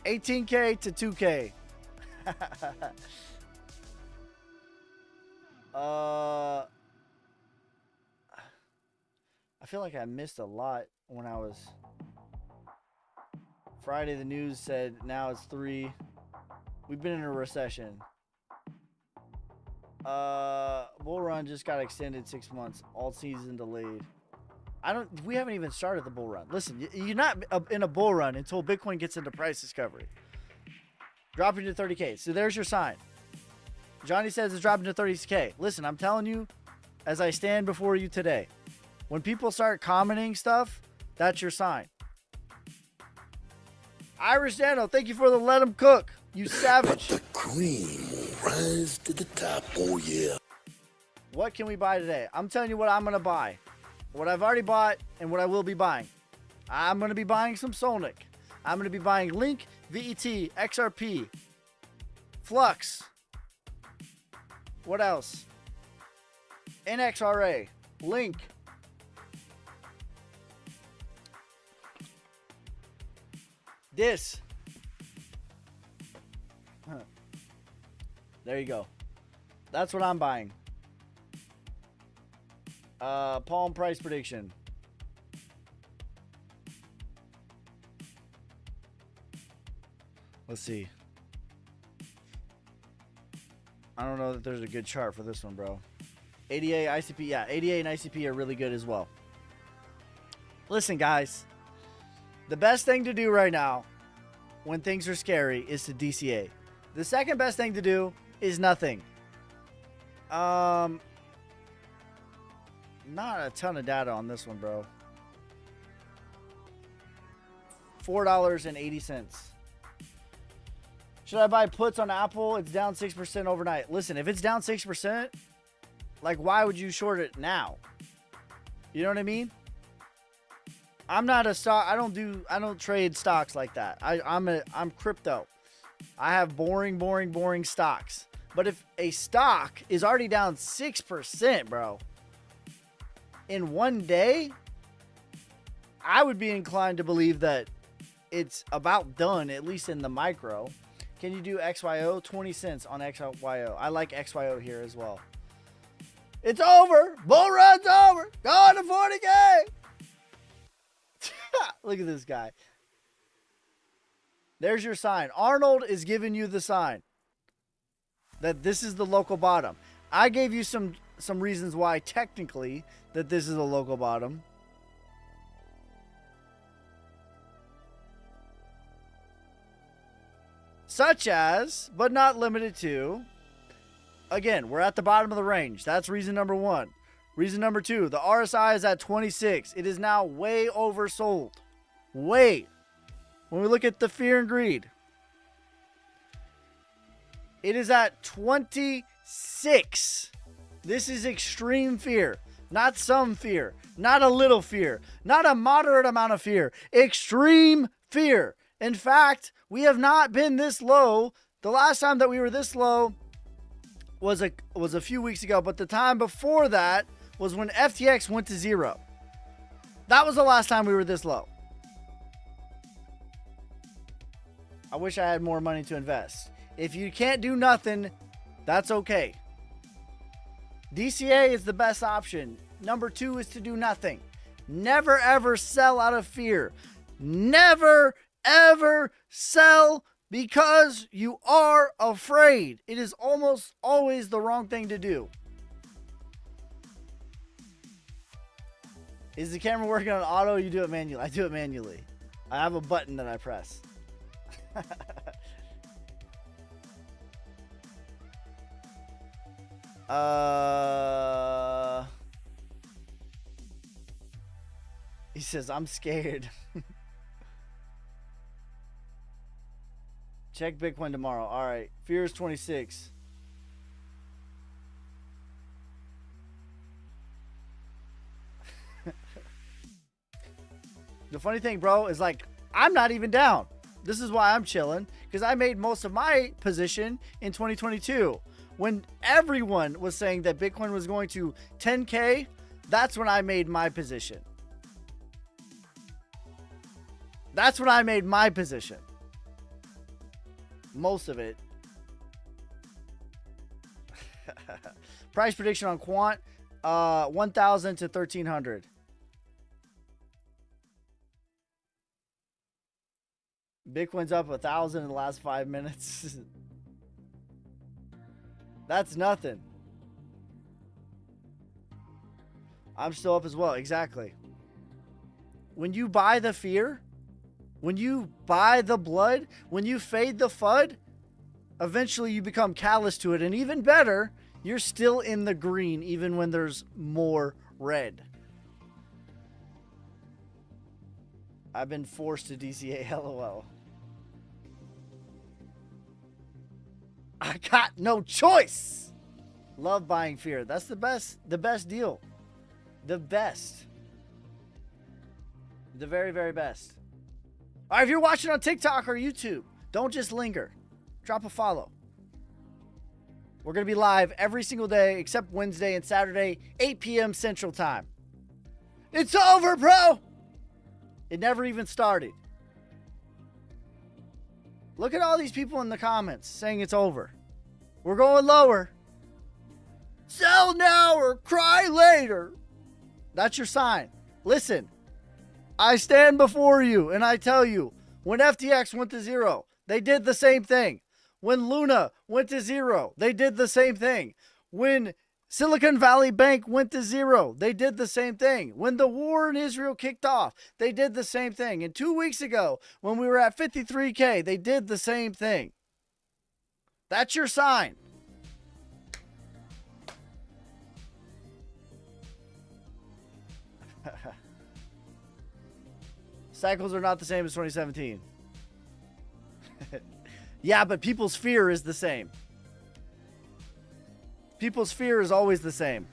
18K to 2K. I feel like I missed a lot when I was Friday. The news said now it's 3. We've been in a recession. Bull run just got extended 6 months. All season delayed. We haven't even started the bull run. Listen, you're not in a bull run until Bitcoin gets into price discovery. Dropping to 30K. So there's your sign. Johnny says it's dropping to 30K. Listen, I'm telling you, as I stand before you today, when people start commenting stuff, that's your sign. Irish Dano, thank you for the let 'em cook. You savage. The cream will rise to the top, oh yeah. What can we buy today? I'm telling you what I'm going to buy. What I've already bought and what I will be buying. I'm going to be buying some Solnic. I'm going to be buying Link, VET, XRP, Flux. What else? NXRA, Link. This. There you go. That's what I'm buying. Palm price prediction. Let's see. I don't know that there's a good chart for this one, bro. ADA, ICP, yeah, ADA and ICP are really good as well. Listen, guys. The best thing to do right now when things are scary is to DCA. The second best thing to do is nothing. Not a ton of data on this one, bro. $4.80. Should I buy puts on Apple? It's down 6% overnight. Listen, if it's down 6%, like, why would you short it now? You know what I mean? I'm not a stock. I don't trade stocks like that. I'm crypto. I have boring stocks. But if a stock is already down 6%, bro, in one day, I would be inclined to believe that it's about done, at least in the micro. Can you do XYO? 20 cents on XYO. I like XYO here as well. It's over. Bull run's over. Going to 40K. Look at this guy. There's your sign. Arnold is giving you the sign that this is the local bottom. I gave you some reasons why technically that this is a local bottom. Such as, but not limited to, again, we're at the bottom of the range. That's reason number 1. Reason number 2, the RSI is at 26. It is now way oversold. Way. When we look at the fear and greed, it is at 26. This is extreme fear. Not some fear. Not a little fear. Not a moderate amount of fear. Extreme fear. In fact, we have not been this low. The last time that we were this low was a few weeks ago, but the time before that was when FTX went to 0. That was the last time we were this low. I wish I had more money to invest. If you can't do nothing, that's okay. DCA is the best option. Number 2 is to do nothing. Never ever sell out of fear. Never ever sell because you are afraid. It is almost always the wrong thing to do. Is the camera working on auto? You do it manually. I do it manually. I have a button that I press. He says, I'm scared. Check Bitcoin tomorrow. All right. Fear is 26. The funny thing, bro, is like, I'm not even down. This is why I'm chilling, because I made most of my position in 2022. When everyone was saying that Bitcoin was going to 10K, that's when I made my position. That's when I made my position. Most of it. Price prediction on Quant, 1,000 to 1,300. Bitcoin's up 1,000 in the last 5 minutes. That's nothing. I'm still up as well. Exactly. When you buy the fear, when you buy the blood, when you fade the FUD, eventually you become callous to it. And even better, you're still in the green even when there's more red. I've been forced to DCA, LOL. I got no choice. Love buying fear. That's the best deal. The best. The very, very best. All right, if you're watching on TikTok or YouTube, don't just linger. Drop a follow. We're going to be live every single day except Wednesday and Saturday, 8 p.m. Central Time. It's over, bro. It never even started. Look at all these people in the comments saying it's over. We're going lower. Sell now or cry later. That's your sign. Listen, I stand before you and I tell you, when FTX went to zero, they did the same thing. When Luna went to zero, they did the same thing. When Silicon Valley Bank went to zero, they did the same thing. When the war in Israel kicked off, they did the same thing. And 2 weeks ago, when we were at 53K, they did the same thing. That's your sign. Cycles are not the same as 2017. Yeah, but people's fear is the same. People's fear is always the same.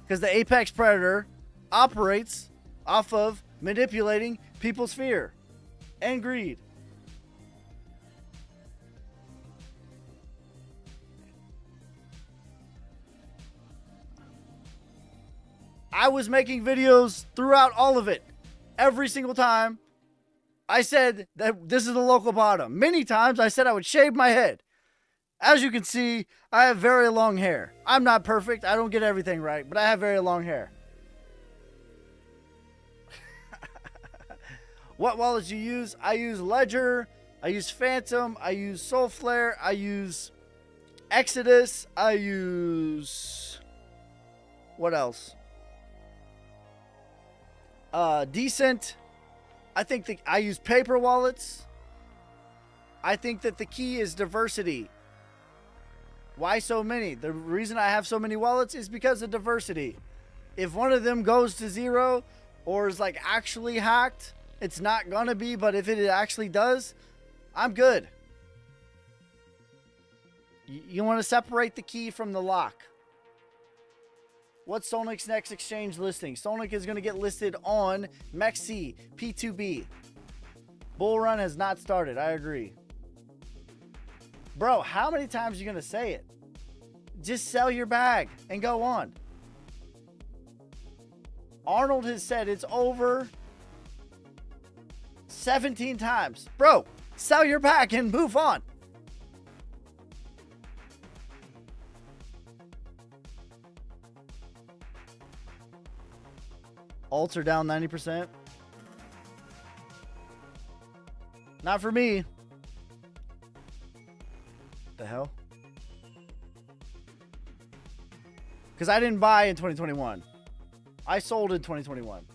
Because the apex predator operates off of manipulating people's fear and greed. I was making videos throughout all of it. Every single time I said that this is the local bottom. Many times I said I would shave my head. As you can see, I have very long hair. I'm not perfect. I don't get everything right, but I have very long hair. What wallets you use? I use Ledger. I use Phantom. I use Soulflare. I use Exodus. I use... What else? Decent. I think that I use paper wallets. I think that the key is diversity. Why so many? The reason I have so many wallets is because of diversity. If one of them goes to zero or is like actually hacked, it's not gonna be, but if it actually does, I'm good. You want to separate the key from the lock. What's Solnic's next exchange listing? Solnic is going to get listed on MEXC P2B. Bull run has not started. I agree. Bro, how many times are you going to say it? Just sell your bag and go on. Arnold has said it's over 17 times. Bro, sell your bag and move on. Alts are down 90%. Not for me. The hell? Because I didn't buy in 2021. I sold in 2021.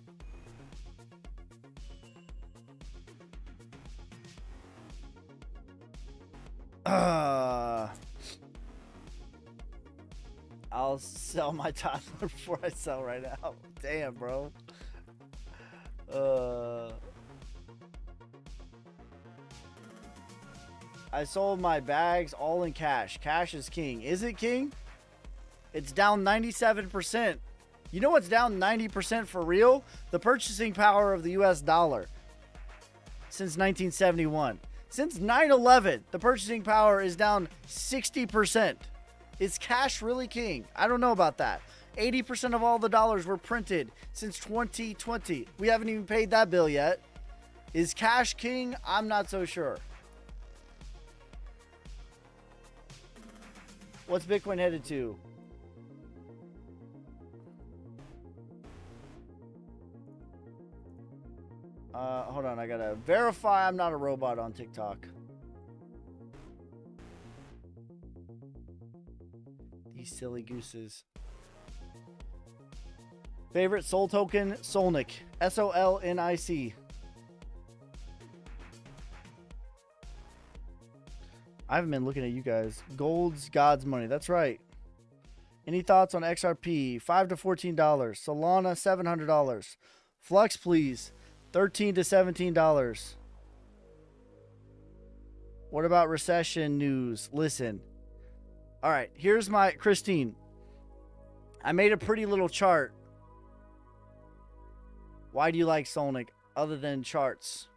I'll sell my toddler before I sell right now. Damn, bro. I sold my bags all in cash. Cash is king. Is it king? It's down 97%. You know what's down 90% for real? The purchasing power of the US dollar. since 1971. Since 9/11, the purchasing power is down 60%. Is cash really king? I don't know about that. 80% of all the dollars were printed since 2020. We haven't even paid that bill yet. Is cash king? I'm not so sure. What's Bitcoin headed to? Hold on, I gotta verify I'm not a robot on TikTok. These silly gooses. Favorite Sol token? Solnic. SOLNIC. I haven't been looking at you guys. Gold's God's money. That's right. Any thoughts on XRP? $5 to $14. Solana, $700. Flux, please. $13 to $17. What about recession news? Listen. All right, here's my Christine. I made a pretty little chart. Why do you like Solnic other than charts?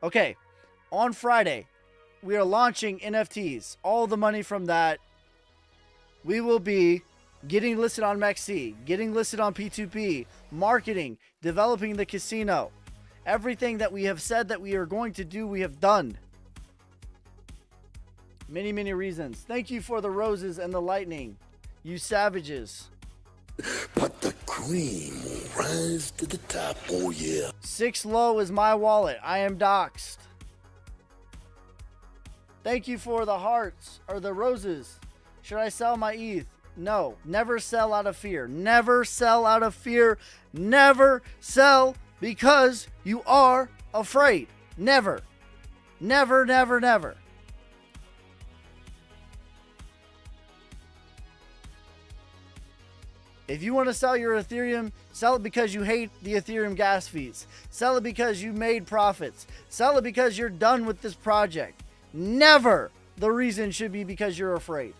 Okay, on Friday, we are launching NFTs. All the money from that, we will be getting listed on MEXC, getting listed on P2P, marketing, developing the casino. Everything that we have said that we are going to do, we have done. Many, many reasons. Thank you for the roses and the lightning, you savages. But the cream will rise to the top, oh yeah. 6 low is my wallet. I am doxxed. Thank you for the hearts or the roses. Should I sell my ETH? No. Never sell out of fear. Never sell out of fear. Never sell because you are afraid. Never. Never, never, never. If you want to sell your Ethereum, sell it because you hate the Ethereum gas fees. Sell it because you made profits. Sell it because you're done with this project. Never the reason should be because you're afraid.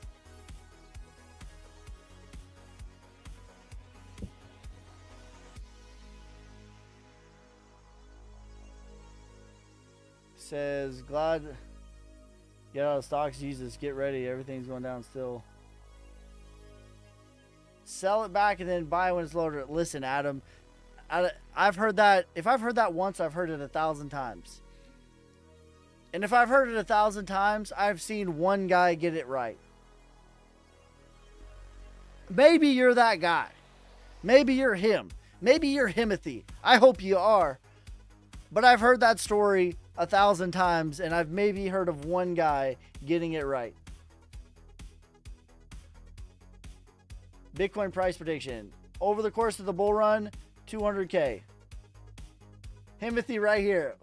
Says, glad get out of stocks, Jesus, get ready. Everything's going down still. Sell it back and then buy when it's lower. Listen, Adam, I've heard that. If I've heard that once, I've heard it 1,000 times. And if I've heard it 1,000 times, I've seen one guy get it right. Maybe you're that guy. Maybe you're him. Maybe you're Himothy. I hope you are. But I've heard that story 1,000 times, and I've maybe heard of one guy getting it right. Bitcoin price prediction. Over the course of the bull run, 200K. Himothy right here.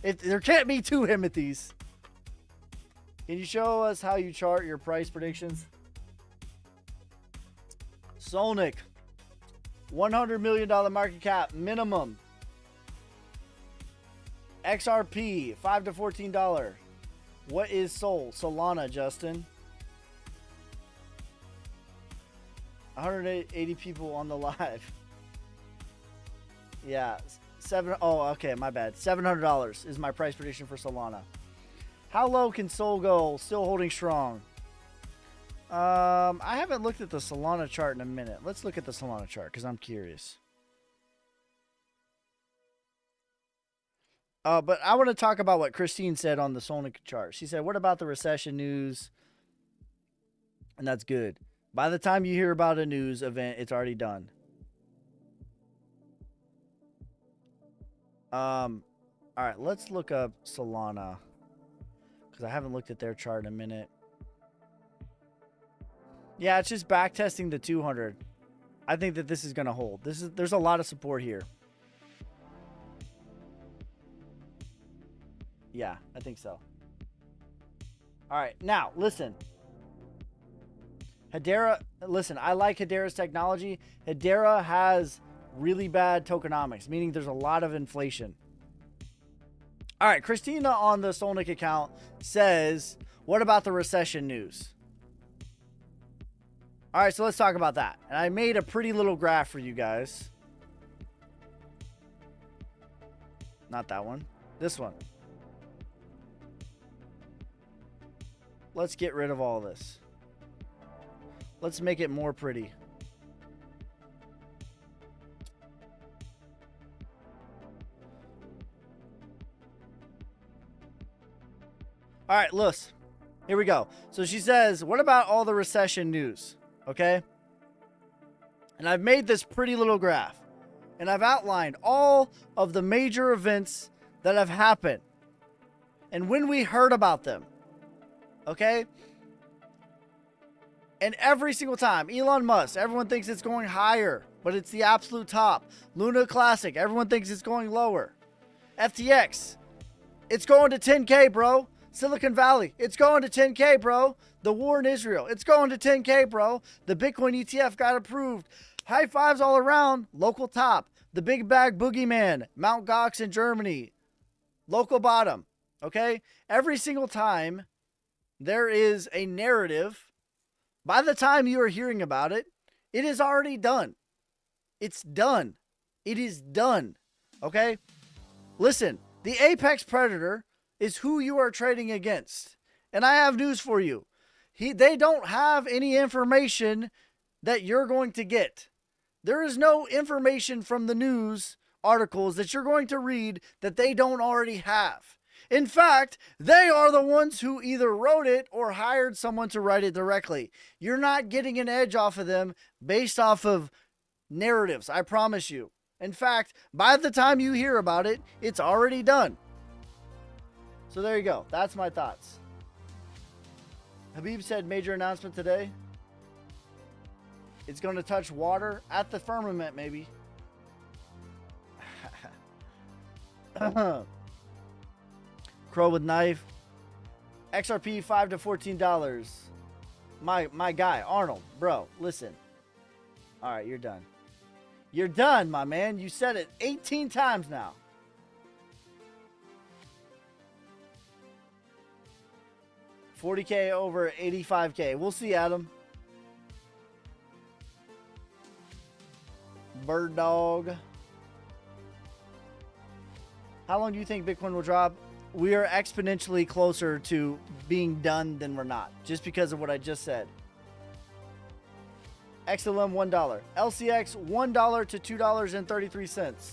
There can't be two Himothys. Can you show us how you chart your price predictions? Solnic. $100 million market cap minimum. XRP, $5 to $14. What is Sol? Solana, Justin. 180 people on the live. Yeah, okay, my bad. $700 is my price prediction for Solana. How low can Sol go? Still holding strong. I haven't looked at the Solana chart in a minute. Let's look at the Solana chart because I'm curious. But I want to talk about what Christine said on the Solana chart. She said, what about the recession news? And that's good. By the time you hear about a news event, it's already done. All right, let's look up Solana because I haven't looked at their chart in a minute. Yeah, it's just back testing the 200. I think that this is going to hold. There's a lot of support here. Yeah, I think so. All right, now listen. Hedera, listen, I like Hedera's technology. Hedera has really bad tokenomics, meaning there's a lot of inflation. All right, Christina on the Solnic account says, what about the recession news? All right, so let's talk about that. And I made a pretty little graph for you guys. Not that one. This one. Let's get rid of all this. Let's make it more pretty. All right, look. Here we go. So she says, what about all the recession news? Okay. And I've made this pretty little graph. And I've outlined all of the major events that have happened. And when we heard about them. Okay. And every single time, Elon Musk, everyone thinks it's going higher, but it's the absolute top. Luna Classic, everyone thinks it's going lower. FTX, it's going to 10K, bro. Silicon Valley, it's going to 10K, bro. The war in Israel, it's going to 10K, bro. The Bitcoin ETF got approved. High fives all around. Local top. The big bag boogeyman. Mount Gox in Germany. Local bottom. Okay? Every single time there is a narrative, by the time you are hearing about it, it is already done. It's done. It is done. Okay? Listen, the apex predator is who you are trading against. And I have news for you. They don't have any information that you're going to get. There is no information from the news articles that you're going to read that they don't already have. In fact, they are the ones who either wrote it or hired someone to write it directly. You're not getting an edge off of them based off of narratives, I promise you. In fact, by the time you hear about it, it's already done. So there you go. That's my thoughts. Habib said major announcement today. It's going to touch water at the firmament, maybe. Crow with knife. XRP $5 to $14. My guy, Arnold. Bro, listen. All right, you're done. You're done, my man. You said it 18 times now. $40K over $85K. We'll see, Adam. Bird dog. How long do you think Bitcoin will drop? We are exponentially closer to being done than we're not, just because of what I just said. XLM $1. LCX $1 to $2.33.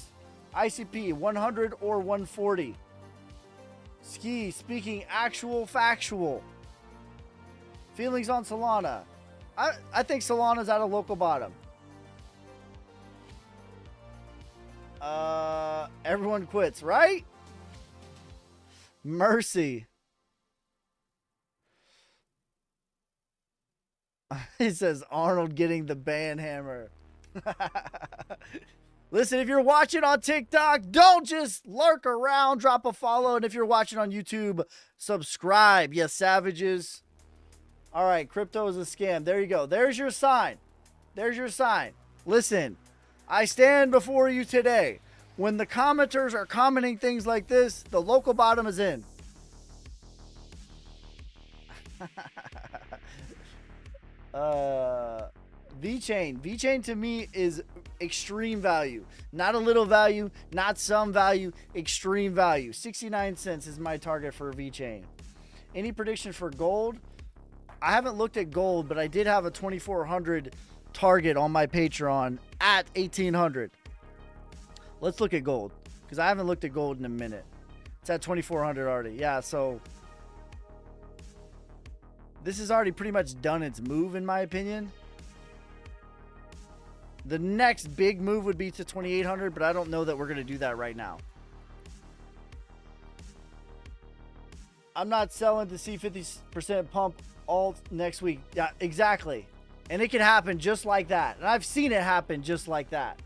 ICP 100 or 140. Ski speaking actual factual. Feelings on Solana. I think Solana's at a local bottom. Everyone quits, right? Mercy. It says Arnold getting the ban hammer. Listen, if you're watching on TikTok, don't just lurk around. Drop a follow. And if you're watching on YouTube, subscribe. Yes, savages. All right, crypto is a scam. There you go. There's your sign. There's your sign. Listen, I stand before you today. When the commenters are commenting things like this, the local bottom is in. VeChain. VeChain to me is extreme value. Not a little value, not some value, extreme value. 69 cents is my target for VeChain. Any prediction for gold? I haven't looked at gold, but I did have a 2400 target on my Patreon at 1800. Let's look at gold, because I haven't looked at gold in a minute. It's at 2400 already. Yeah, so this has already pretty much done its move, in my opinion. The next big move would be to 2800, but I don't know that we're going to do that right now. I'm not selling to see 50% pump all next week. Yeah, exactly. And it can happen just like that. And I've seen it happen just like that.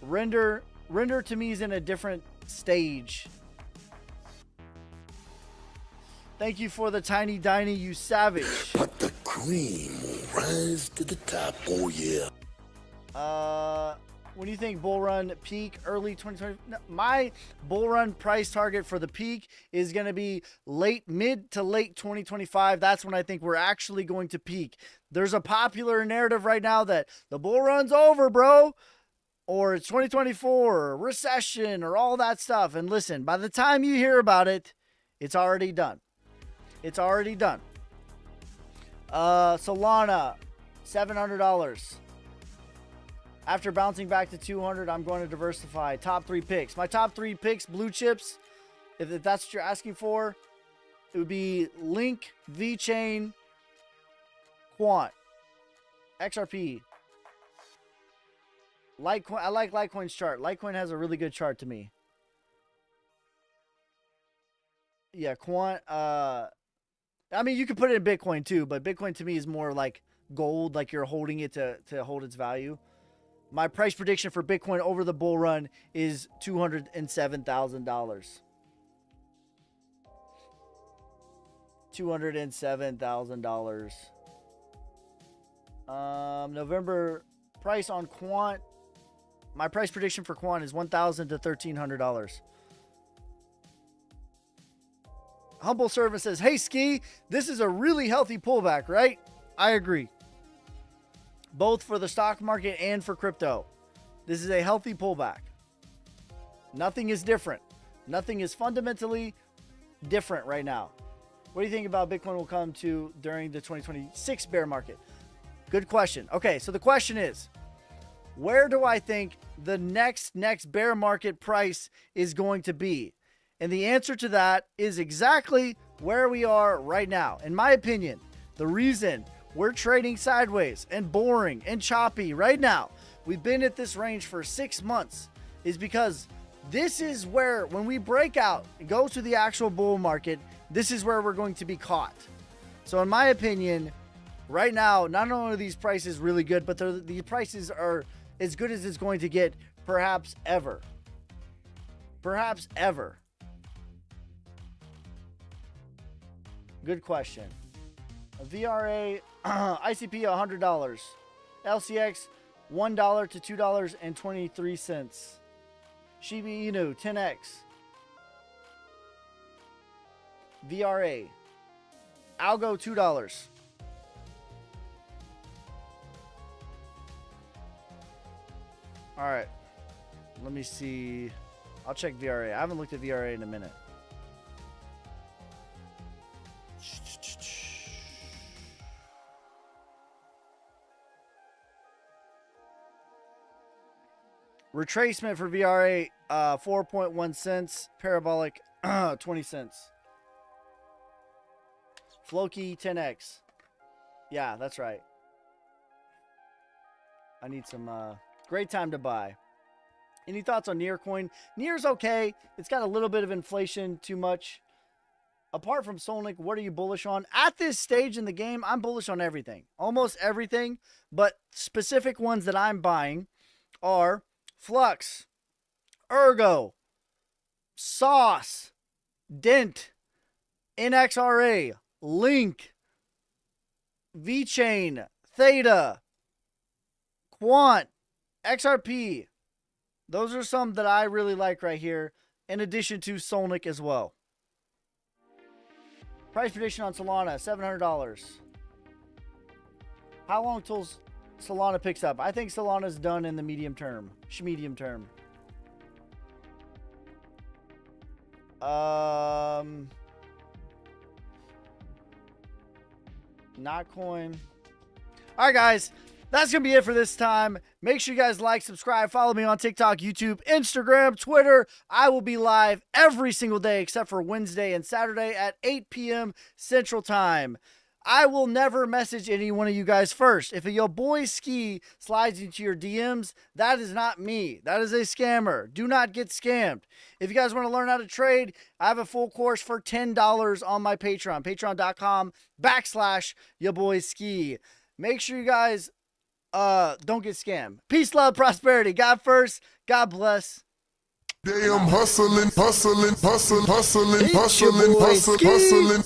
Render to me is in a different stage. Thank you for the tiny diny, you savage. But the cream will rise to the top, oh yeah. When do you think bull run peak? Early 2020? No, my bull run price target for the peak is going to be mid to late 2025. That's when I think we're actually going to peak. There's a popular narrative right now that the bull run's over, bro. or it's 2024, or recession, or all that stuff. And listen, by the time you hear about it, it's already done. It's already done. Solana, $700. After bouncing back to 200, I'm going to diversify. Top 3 picks. My top 3 picks, blue chips, if that's what you're asking for, it would be Link, VeChain, Quant, XRP. Litecoin, I like Litecoin's chart. Litecoin has a really good chart to me. Yeah, Quant. I mean, you could put it in Bitcoin too, but Bitcoin to me is more like gold, like you're holding it to hold its value. My price prediction for Bitcoin over the bull run is $207,000. $207,000. November price on Quant. My price prediction for Quant is $1,000 to $1,300. Humble Servant says, "Hey Ski, this is a really healthy pullback, right?" I agree. Both for the stock market and for crypto. This is a healthy pullback. Nothing is different. Nothing is fundamentally different right now. What do you think about Bitcoin will come to during the 2026 bear market? Good question. Okay, so the question is, where do I think the next bear market price is going to be? And the answer to that is exactly where we are right now. In my opinion, the reason we're trading sideways and boring and choppy right now, we've been at this range for 6 months, is because this is where, when we break out and go to the actual bull market, this is where we're going to be caught. So in my opinion, right now, not only are these prices really good, but the prices are as good as it's going to get, perhaps ever. Perhaps ever. Good question. A VRA, ICP $100. LCX $1 to $2.23. Shiba Inu 10x. VRA. Algo $2. All right. Let me see. I'll check VRA. I haven't looked at VRA in a minute. Retracement for VRA, 4.1 cents. Parabolic, 20 cents. Floki 10x. Yeah, that's right. I need some great time to buy. Any thoughts on Nearcoin? Near's okay. It's got a little bit of inflation, too much. Apart from Solnik, what are you bullish on? At this stage in the game, I'm bullish on everything. Almost everything. But specific ones that I'm buying are Flux, Ergo, Sauce, Dent, NXRA, Link, VeChain, Theta, Quant, XRP. Those are some that I really like right here, in addition to Solnik as well. Price prediction on Solana, $700. How long till Solana picks up? I think Solana's done in the medium term. Not coin. All right, guys. That's going to be it for this time. Make sure you guys like, subscribe, follow me on TikTok, YouTube, Instagram, Twitter. I will be live every single day except for Wednesday and Saturday at 8 p.m. Central Time. I will never message any one of you guys first. If your boy Ski slides into your DMs, that is not me. That is a scammer. Do not get scammed. If you guys want to learn how to trade, I have a full course for $10 on my Patreon. Patreon.com/yourboyski. Make sure you guys don't get scammed. Peace, love, prosperity. God first. God bless. Damn hustling, hustling, hustling, hustling, It's your hustling, boy hustling, Ski. hustling.